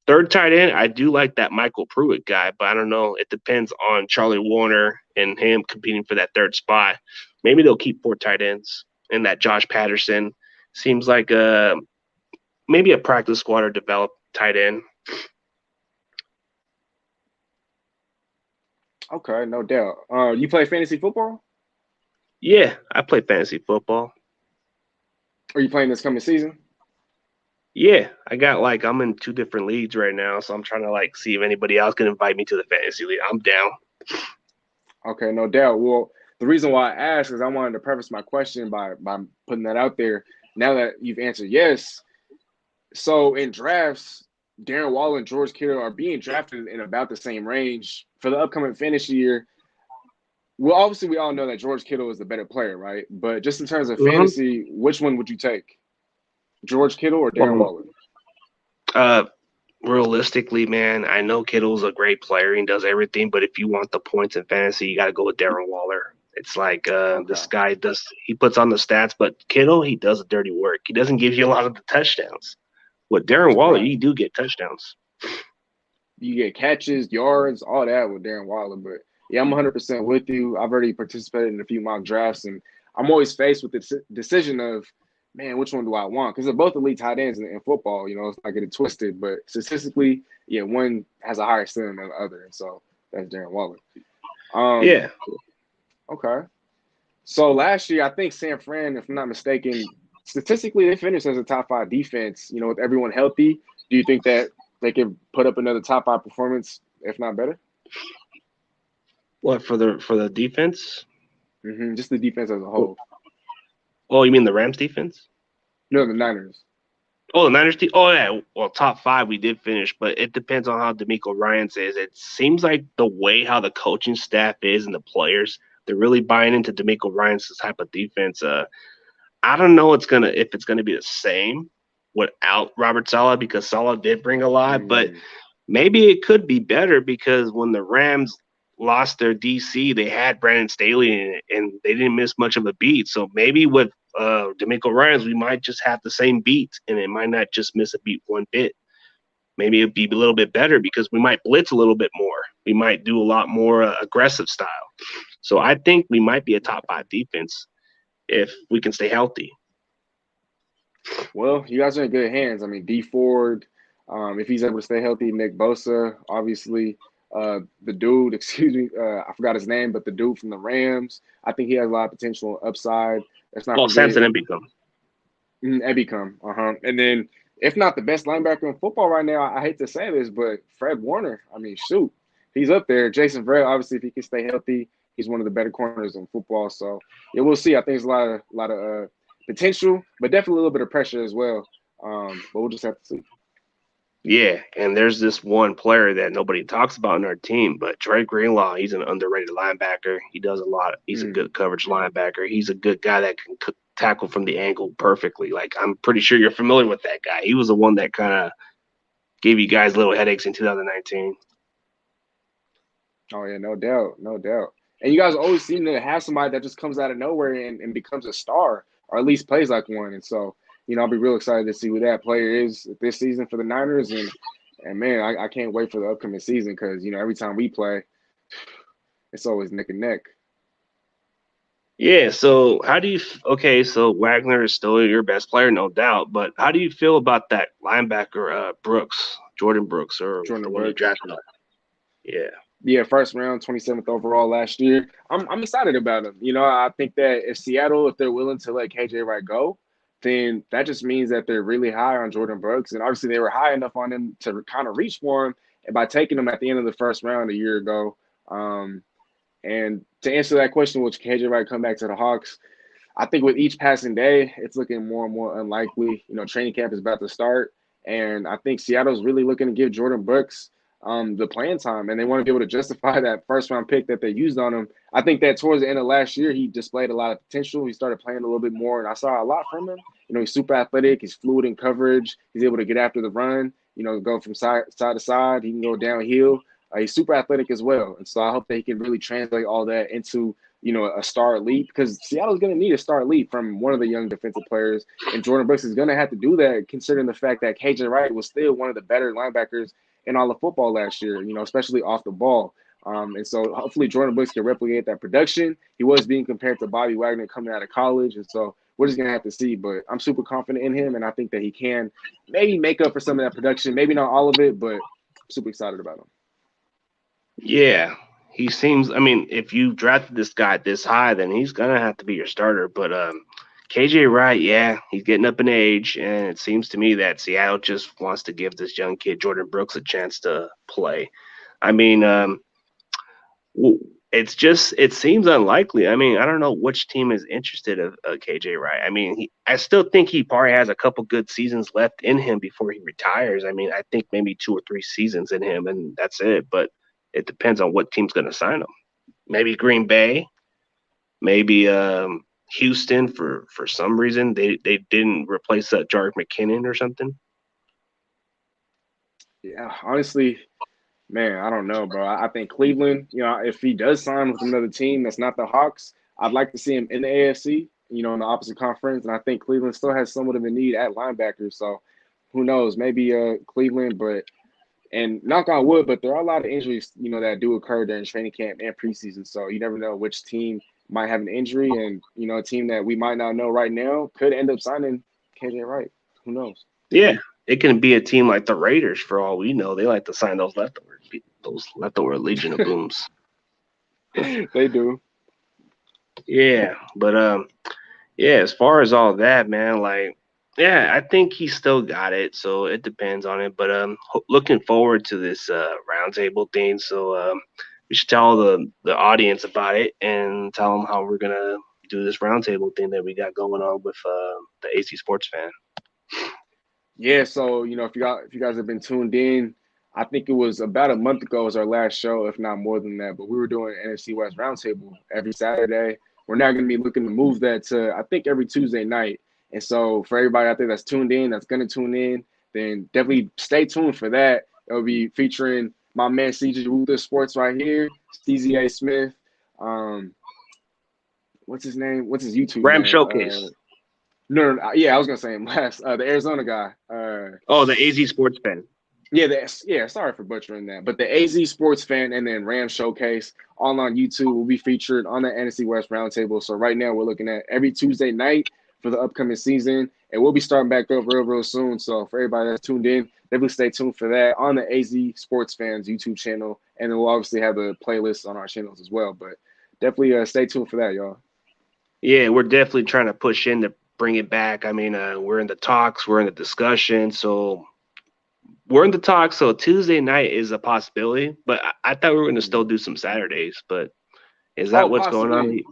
Third tight end, I do like that Michael Pruitt guy, but I don't know. It depends on Charlie Warner and him competing for that third spot. Maybe they'll keep four tight ends, and that Josh Patterson seems like maybe a practice squad or developed tight end. Okay, no doubt. You play fantasy football? Yeah, I play fantasy football. Are you playing this coming season? Yeah, I got like I'm in two different leagues right now, so I'm trying to like see if anybody else can invite me to the fantasy league. I'm down. Okay, no doubt. Well, the reason why I asked is I wanted to preface my question by putting that out there. Now that you've answered yes, so in drafts, Darren Waller and George Kittle are being drafted in about the same range for the upcoming fantasy year. Well, obviously, we all know that George Kittle is the better player, right? But just in terms of Mm-hmm. fantasy, which one would you take? George Kittle or Darren Well, Waller? uh, realistically, man, I know Kittle's a great player. He does everything, but if you want the points in fantasy, you got to go with Darren Waller. It's like this Okay. guy does. He puts on the stats, but Kittle he does the dirty work. He doesn't give you a lot of the touchdowns. With Darren Waller, Right. you do get touchdowns. You get catches, yards, all that with Darren Waller. But yeah, I'm 100% with you. I've already participated in a few mock drafts, and I'm always faced with the decision of, man, which one do I want? Because they're both elite tight ends in football. You know, it's not getting twisted, but statistically, yeah, one has a higher ceiling than the other, and so that's Darren Waller. Um, Yeah. okay. So last year, I think San Fran, if I'm not mistaken, statistically they finished as a top five defense. You know, with everyone healthy, do you think that they can put up another top five performance, if not better? What for the defense? Just the defense as a whole. Oh, you mean the Rams defense? No, the Niners. Oh, the Niners team. Oh yeah. Well, top five we did finish, but it depends on how D'Amico Ryan's is. It seems like the way how the coaching staff is and the players, they're really buying into D'Amico Ryan's type of defense. I don't know if it's gonna be the same without Robert Saleh because Saleh did bring a lot, but Mm, maybe it could be better because when the Rams lost their DC, they had Brandon Staley in it, and they didn't miss much of a beat. So maybe with D'Amico Ryans, we might just have the same beat, and it might not just miss a beat one bit. Maybe it'd be a little bit better because we might blitz a little bit more. We might do a lot more aggressive style. So I think we might be a top five defense if we can stay healthy. well, you guys are in good hands. I mean, D Ford, if he's able to stay healthy, Nick Bosa, obviously, the dude, excuse me, I forgot his name, but the dude from the Rams, I think he has a lot of potential upside. Let's not Oh, forget Samson and become. Ebicom. And then, if not the best linebacker in football right now, I hate to say this, but Fred Warner, I mean, shoot, he's up there. Jason Verrett, obviously, if he can stay healthy, he's one of the better corners in football. So, yeah, we'll see. I think there's a lot of potential, but definitely a little bit of pressure as well. But we'll just have to see. Yeah, and there's this one player that nobody talks about in our team, but Drake Greenlaw, he's an underrated linebacker. He does a lot. He's a Mm. good coverage linebacker. He's a good guy that can tackle from the angle perfectly. Like I'm pretty sure you're familiar with that guy. He was the one that kind of gave you guys little headaches in 2019. Oh yeah, no doubt, no doubt. And you guys always seem to have somebody that just comes out of nowhere and becomes a star, or at least plays like one. And so, I'll be real excited to see who that player is this season for the Niners. And man, I can't wait for the upcoming season because, every time we play, it's always neck and neck. Yeah, so how do you okay, so Wagner is still your best player, no doubt, but how do you feel about that linebacker Brooks, Jordan Brooks, or the Jordan one you Brooks. drafted? Yeah. Yeah, first round, 27th overall last year. I'm excited about him. I think that if Seattle, if they're willing to let KJ Wright go, then that just means that they're really high on Jordan Brooks. And obviously they were high enough on him to kind of reach for him. And by taking him at the end of the first round a year ago, and to answer that question, which KJ Wright come back to the Hawks, I think with each passing day, it's looking more and more unlikely. Training camp is about to start, and I think Seattle's really looking to give Jordan Brooks the playing time, and they want to be able to justify that first round pick that they used on him. I think that towards the end of last year, he displayed a lot of potential. He started playing a little bit more, and I saw a lot from him. He's super athletic. He's fluid in coverage. He's able to get after the run. Go from side to side. He can go downhill. He's super athletic as well, and so I hope that he can really translate all that into a star elite, because Seattle's going to need a star elite from one of the young defensive players. And Jordan Brooks is going to have to do that, considering the fact that KJ Wright was still one of the better linebackers in all of football last year, especially off the ball. And so hopefully Jordan Brooks can replicate that production. He was being compared to Bobby Wagner coming out of college. And so we're just going to have to see. But I'm super confident in him, and I think that he can maybe make up for some of that production. Maybe not all of it, but I'm super excited about him. Yeah. He seems, I mean, if you drafted this guy this high, then he's gonna have to be your starter. But KJ Wright, yeah, he's getting up in age, and it seems to me that Seattle just wants to give this young kid Jordan Brooks a chance to play. I mean, it seems unlikely. I mean, I don't know which team is interested of KJ Wright. I mean, I still think he probably has a couple good seasons left in him before he retires. I mean, I think maybe 2 or 3 seasons in him, and that's it. But it depends on what team's going to sign him. Maybe Green Bay, maybe Houston for some reason they didn't replace Jarek McKinnon or something. Yeah, honestly, man, I don't know, bro. I think Cleveland, if he does sign with another team that's not the Hawks, I'd like to see him in the AFC, in the opposite conference. And I think Cleveland still has somewhat of a need at linebacker. So who knows? Maybe Cleveland, and knock on wood, but there are a lot of injuries, that do occur during training camp and preseason. So you never know which team might have an injury. And, a team that we might not know right now could end up signing KJ Wright. Who knows? Yeah, it can be a team like the Raiders for all we know. They like to sign those leftover Legion of Booms. They do. Yeah, but yeah, as far as all that, man, like, yeah, I think he still got it. So it depends on it. But looking forward to this roundtable thing. So we should tell the audience about it and tell them how we're gonna do this roundtable thing that we got going on with the AC Sports Fan. Yeah, so if you guys have been tuned in, I think it was about a month ago was our last show, if not more than that. But we were doing NFC West Roundtable every Saturday. We're now going to be looking to move that to, I think, every Tuesday night. And so for everybody out there that's tuned in, that's going to tune in, then definitely stay tuned for that. It'll be featuring my man CJ Ruthless Sports right here, Steezy A. Smith. What's his name? What's his YouTube Ram name? Showcase. No, yeah, I was gonna say him last. The Arizona guy. Oh, the AZ Sports Fan. Yeah. Sorry for butchering that, but the AZ Sports Fan and then Ram Showcase all on YouTube will be featured on the NFC West Roundtable. So right now we're looking at every Tuesday night for the upcoming season, and we'll be starting back up real soon. So for everybody that's tuned in, definitely stay tuned for that on the AZ Sports Fans YouTube channel, and then we'll obviously have the playlist on our channels as well. But definitely stay tuned for that, y'all. Yeah, we're definitely trying to push in to bring it back. I mean, we're in the talks, we're in the discussion, so we're in the talks. So Tuesday night is a possibility, but I thought we were going to still do some Saturdays. But is that Oh, what's going on? possibly.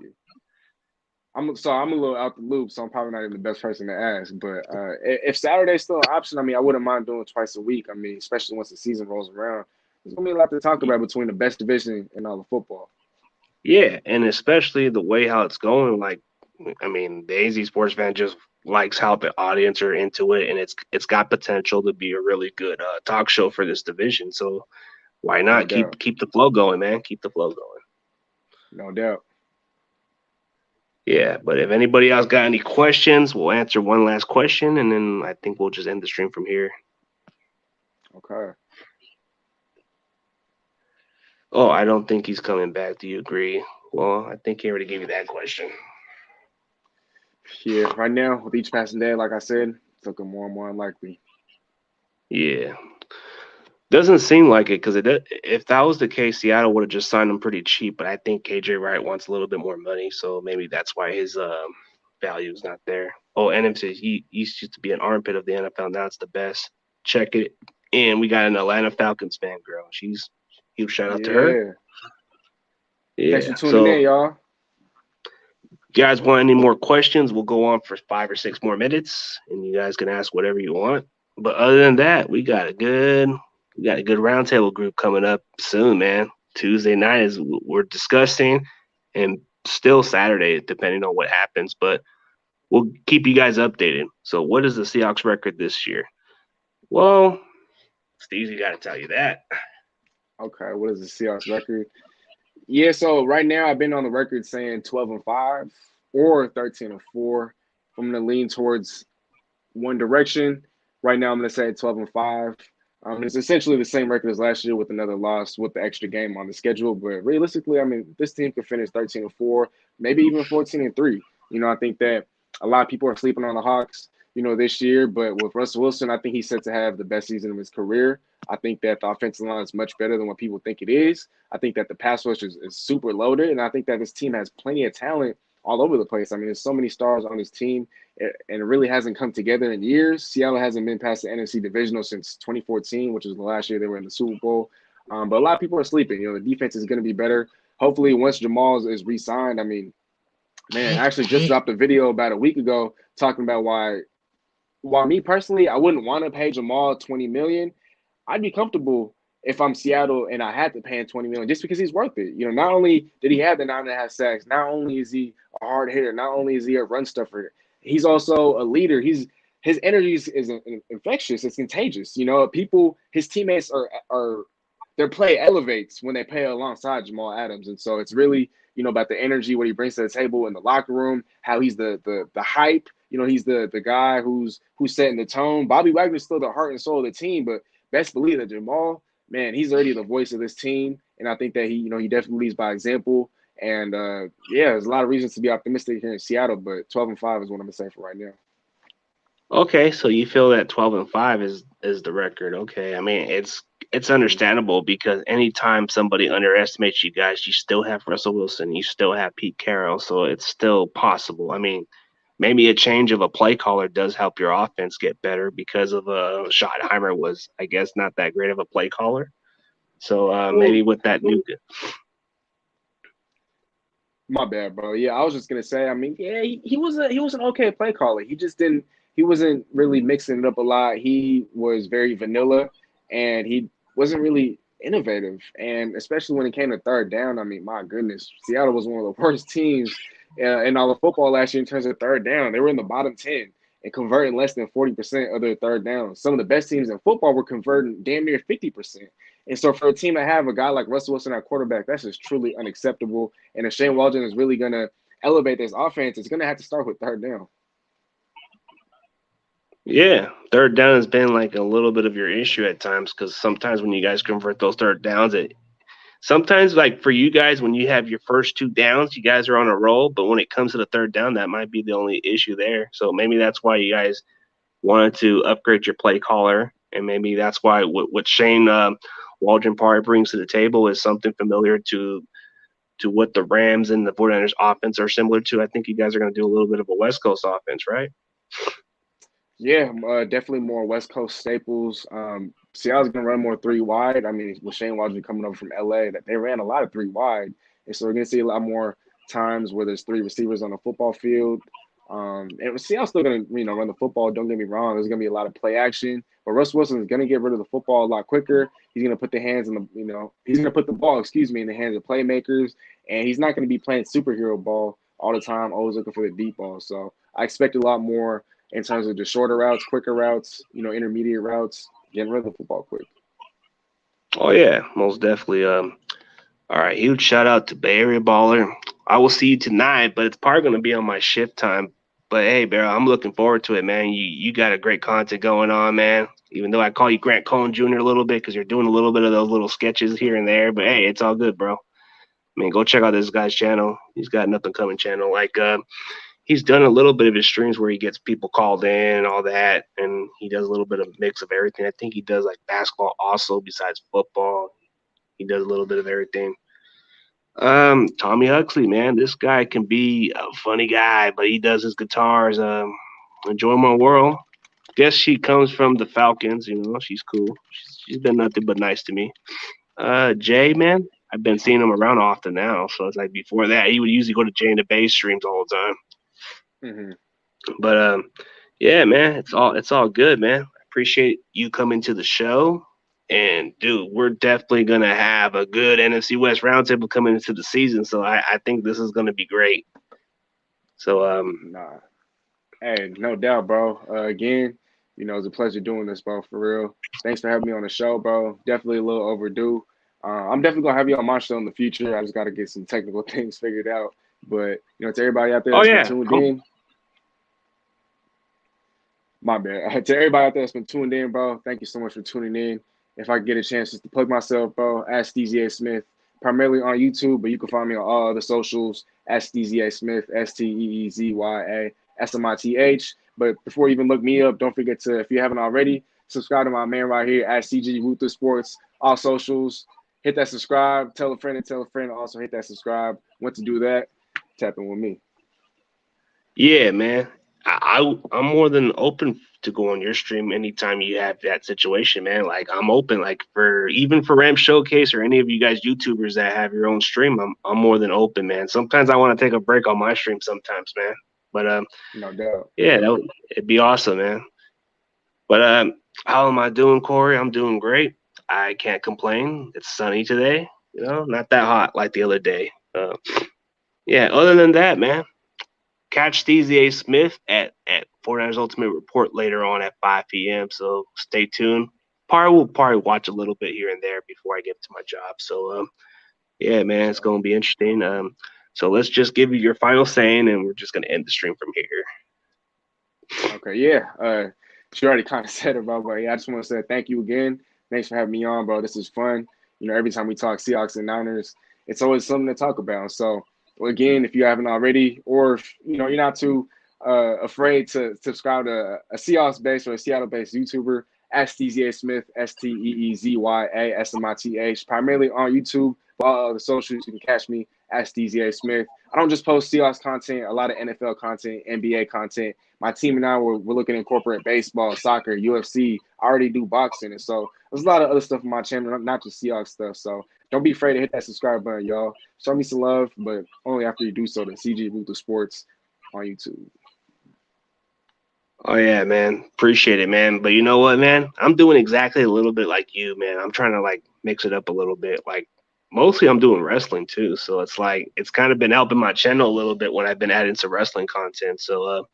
I'm a little out the loop, so I'm probably not even the best person to ask. But if Saturday's still an option, I mean, I wouldn't mind doing it twice a week. I mean, especially once the season rolls around, there's gonna be a lot to talk about between the best division and all the football. Yeah, and especially the way how it's going. Like, I mean, the AZ Sports Fan just likes how the audience are into it, and it's got potential to be a really good talk show for this division. So why No not doubt, keep the flow going, man? Keep the flow going. no doubt. Yeah, but if anybody else got any questions, we'll answer one last question, and then I think we'll just end the stream from here. Okay. Oh, I don't think he's coming back. Do you agree? Well, I think he already gave you that question. Yeah, right now, with each passing day, like I said, it's looking more and more unlikely. Yeah. Doesn't seem like it because if that was the case, Seattle would have just signed him pretty cheap. But I think KJ Wright wants a little bit more money, so maybe that's why his value is not there. Oh, NFC, he used to be an armpit of the NFL. Now it's the best. Check it. And we got an Atlanta Falcons fan girl. She's huge shout out to her. Yeah. Thanks for Yeah. tuning in, So, y'all. you guys want any more questions? We'll go on for 5 or 6 more minutes, and you guys can ask whatever you want. But other than that, we got a good roundtable group coming up soon, man. Tuesday night is we're discussing, and still Saturday, depending on what happens. But we'll keep you guys updated. So, what is the Seahawks record this year? Well, Steezy got to tell you that. Okay, what is the Seahawks record? Yeah, so right now I've been on the record saying 12-5 or 13-4. I'm gonna lean towards one direction. Right now I'm gonna say 12-5. It's essentially the same record as last year with another loss with the extra game on the schedule. But realistically, I mean, this team could finish 13-4, maybe even 14-3. I think that a lot of people are sleeping on the Hawks, this year. But with Russell Wilson, I think he's set to have the best season of his career. I think that the offensive line is much better than what people think it is. I think that the pass rush is super loaded, and I think that this team has plenty of talent all over the place. I mean, there's so many stars on this team, and it really hasn't come together in years. Seattle hasn't been past the NFC divisional since 2014, which was the last year they were in the Super Bowl. But a lot of people are sleeping. The defense is going to be better. Hopefully, once Jamal is re-signed, I mean, man, I actually just dropped a video about a week ago talking about why me personally, I wouldn't want to pay Jamal $20 million. I'd be comfortable if I'm Seattle and I had to pay him $20 million just because he's worth it. Not only did he have the 9.5 sacks, not only is he a hard hitter, not only is he a run stuffer, he's also a leader. His energy is infectious. It's contagious. His teammates are their play elevates when they play alongside Jamal Adams, and so it's really about the energy, what he brings to the table in the locker room, how he's the hype. He's the guy who's setting the tone. Bobby Wagner's still the heart and soul of the team, but best believe that Jamal, man, he's already the voice of this team, and I think that he definitely leads by example. And yeah, there's a lot of reasons to be optimistic here in Seattle, but 12-5 is what I'm gonna say for right now. Okay, so you feel that 12-5 is the record. Okay, I mean it's understandable because anytime somebody underestimates you guys, you still have Russell Wilson, you still have Pete Carroll, so it's still possible. I mean, maybe a change of a play caller does help your offense get better because of Schottenheimer was, I guess, not that great of a play caller. So maybe Well, with that new. my bad, bro. Yeah, I was just gonna say. I mean, yeah, he was an okay play caller. He wasn't really mixing it up a lot. He was very vanilla, and he wasn't really innovative. And especially when it came to third down, I mean, my goodness, Seattle was one of the worst teams in all of football last year in terms of third down. They were in the bottom 10 and converting less than 40% of their third downs. Some of the best teams in football were converting damn near 50%. And so for a team to have a guy like Russell Wilson at quarterback, that's just truly unacceptable. And if Shane Waldron is really going to elevate this offense, it's going to have to start with third down. Yeah, third down has been like a little bit of your issue at times because sometimes when you guys convert those third downs, sometimes like for you guys when you have your first two downs, you guys are on a roll. But when it comes to the third down, that might be the only issue there. So maybe that's why you guys wanted to upgrade your play caller, and maybe that's why what Shane Waldron probably brings to the table is something familiar to what the Rams and the 49ers offense are similar to. I think you guys are going to do a little bit of a West Coast offense, right? Yeah, definitely more West Coast staples. Seattle's going to run more three wide. I mean, with Shane Waldron coming over from LA, that they ran a lot of three wide, and so we're going to see a lot more times where there's three receivers on the football field. And Seattle's still going to run the football. Don't get me wrong. There's going to be a lot of play action, but Russ Wilson is going to get rid of the football a lot quicker. He's going to put the hands in the he's going to put the ball, in the hands of playmakers, and he's not going to be playing superhero ball all the time, always looking for the deep ball. So I expect a lot more in terms of the shorter routes, quicker routes, intermediate routes, getting rid of the football quick. Oh yeah, most definitely. All right, huge shout out to Bay Area Baller. I will see you tonight, but it's probably going to be on my shift time. But hey, Bear, I'm looking forward to it, man. You got a great content going on, man. Even though I call you Grant Cohn Jr. a little bit because you're doing a little bit of those little sketches here and there, but hey, it's all good, bro. I mean, go check out this guy's channel. He's got Nothing Coming channel. Like, he's done a little bit of his streams where he gets people called in and all that, and he does a little bit of mix of everything. I think he does like basketball also besides football. He does a little bit of everything. Tommy Huxley, man, this guy can be a funny guy, but he does his guitars. Enjoy My World. Guess she comes from the Falcons. You know, she's cool. She's been nothing but nice to me. Jay, man, I've been seeing him around often now. So it's like before that, he would usually go to Jay and the Bay streams all the time. Mm-hmm. But yeah, man, it's all good, man. I appreciate you coming to the show. And dude, we're definitely gonna have a good NFC West roundtable coming into the season. So I think this is gonna be great. So Nah. Hey, no doubt, bro. Again, it's a pleasure doing this, bro, for real. Thanks for having me on the show, bro. Definitely a little overdue. I'm definitely gonna have you on my show in the future. I just gotta get some technical things figured out. But to everybody out there oh that's been yeah, tuned in, my bad. To everybody out there that's been tuned in, bro, thank you so much for tuning in. If I get a chance just to plug myself, bro, at Steezy Smith, primarily on YouTube, but you can find me on all other socials at Steezy Smith, SteezySmith. But before you even look me up, don't forget to, if you haven't already, subscribe to my man right here at CG Ruthless Sports, all socials. Hit that subscribe, tell a friend and tell a friend to also hit that subscribe. Once to do that, tap in with me. yeah, man. I'm more than open to go on your stream anytime you have that situation, man. Like I'm open, like for even for Ram Showcase or any of you guys YouTubers that have your own stream, I'm more than open, man. Sometimes I want to take a break on my stream sometimes, man. But No doubt. yeah, it'd be awesome, man. But how am I doing, Corey? I'm doing great. I can't complain. It's sunny today, not that hot like the other day. Yeah, other than that, man, catch Steezy Smith at 49ers Ultimate Report later on at 5 p.m. So stay tuned. Will probably watch a little bit here and there before I get to my job. So yeah, man, it's gonna be interesting. So let's just give you your final saying, and we're just gonna end the stream from here. Okay, yeah. She already kind of said it, bro, but yeah, I just want to say thank you again. Thanks for having me on, bro. This is fun. Every time we talk Seahawks and Niners, it's always something to talk about. So, again, if you haven't already, or if you're not too afraid to subscribe to a Seahawks-based or a Seattle-based YouTuber, at Steezy Smith, SteezyASmith, primarily on YouTube. But all the socials, you can catch me at Steezy Smith. I don't just post Seahawks content, a lot of NFL content, NBA content. My team and I, we're looking to incorporate baseball, soccer, UFC. I already do boxing. And so there's a lot of other stuff on my channel, not just Seahawks stuff. So don't be afraid to hit that subscribe button, y'all. Show me some love, but only after you do so to CG Ruthless Sports on YouTube. Oh yeah, man. Appreciate it, man. But you know what, man? I'm doing exactly a little bit like you, man. I'm trying to like mix it up a little bit. Like mostly I'm doing wrestling too. So it's like it's kind of been helping my channel a little bit when I've been adding some wrestling content. So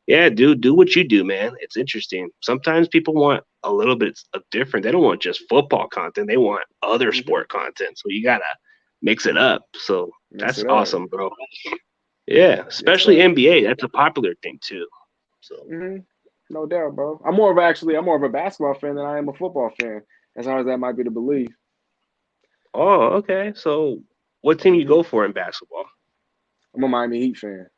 yeah, dude, do what you do, man. It's interesting. Sometimes people want a little bit of different. They don't want just football content. They want other sport content. So you gotta mix it up. So Mix that's it up. awesome, bro. Yeah, especially NBA. That's a popular thing too. So no doubt, bro. I'm more of a basketball fan than I am a football fan. As hard as that might be to believe. oh, okay. So what team you go for in basketball? I'm a Miami Heat fan.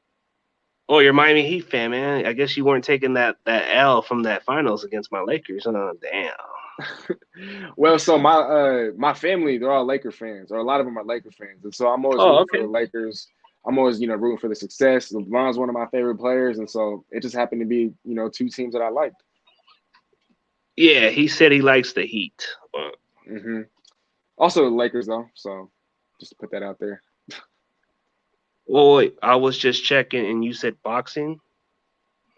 Oh, you're a Miami Heat fan, man. I guess you weren't taking that L from that finals against my Lakers. Oh, damn. Well, so my family, they're all Laker fans, or a lot of them are Laker fans, and so I'm always Oh, rooting for okay. the Lakers. I'm always rooting for the success. LeBron's one of my favorite players, and so it just happened to be two teams that I liked. Yeah, he said he likes the Heat. Also the Lakers though, so just to put that out there. Well, wait, I was just checking, and you said boxing.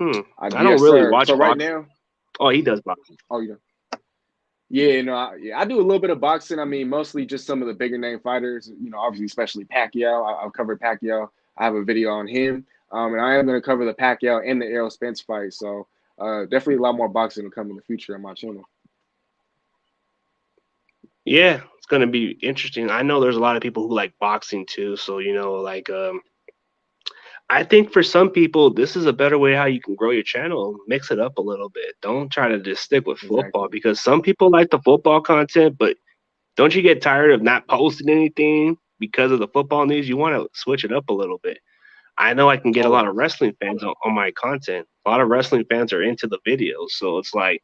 I don't Yes, really sir. watch So right boxing. now, Oh, he does boxing. oh yeah. Yeah, I do a little bit of boxing. I mean, mostly just some of the bigger name fighters. Obviously, especially Pacquiao. I've covered Pacquiao. I have a video on him, and I am going to cover the Pacquiao and the Errol Spence fight. So definitely a lot more boxing to come in the future on my channel. Yeah, it's gonna be interesting. I know there's a lot of people who like boxing too, so like I think for some people this is a better way how you can grow your channel. Mix it up a little bit. Don't try to just stick with football Exactly. because some people like the football content, but don't you get tired of not posting anything because of the football news? You want to switch it up a little bit. I know I can get a lot of Always. wrestling fans on my content. A lot of wrestling fans are into the videos, so it's like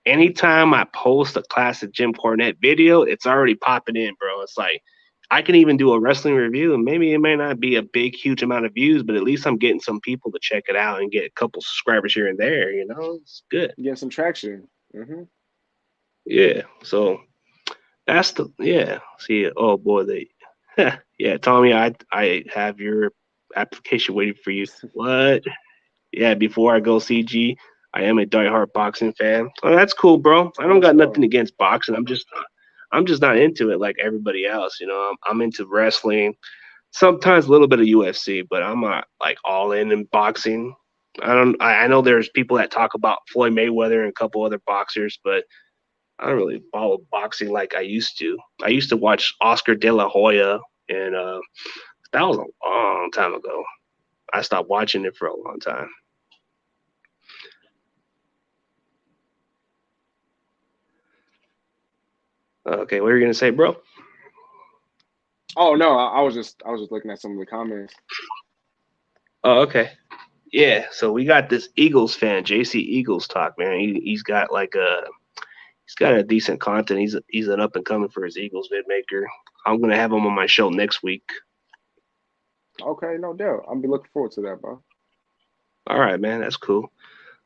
anytime I post a classic Jim Cornette video, it's already popping in, bro. It's like I can even do a wrestling review, and maybe it may not be a big, huge amount of views, but at least I'm getting some people to check it out and get a couple subscribers here and there. It's good. Getting some traction. Hmm. Yeah. So that's the yeah. See, oh boy, they yeah, Tommy, I have your application waiting for you. What? Yeah, before I go CG, I am a diehard boxing fan. Oh, that's cool, bro. I Oh, don't let's got nothing go. against boxing. I'm just not into it like everybody else. I'm into wrestling, sometimes a little bit of UFC, but I'm not like all in boxing. I know there's people that talk about Floyd Mayweather and a couple other boxers, but I don't really follow boxing like I used to. I used to watch Oscar De La Hoya, and that was a long time ago. I stopped watching it for a long time. Okay, what are you gonna say, bro? Oh no, I was just looking at some of the comments. Oh, okay. Yeah, so we got this Eagles fan, JC Eagles talk, man. He's got a decent content. He's an up and coming for his Eagles vid maker. I'm gonna have him on my show next week. Okay, no doubt. I'll be looking forward to that, bro. All right, man, that's cool.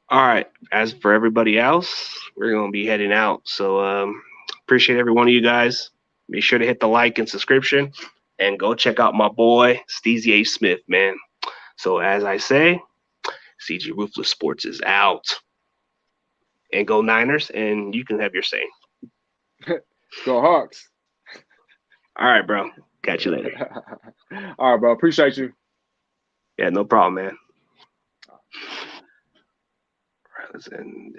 All right, as for everybody else, we're gonna be heading out. So appreciate every one of you guys. Be sure to hit the like and subscription, and go check out my boy Steezy A. Smith, man. So as I say, CG Ruthless Sports is out. And go Niners, and you can have your say. Go Hawks. All right, bro. Catch you later. All right, bro. Appreciate you. Yeah, no problem, man. Present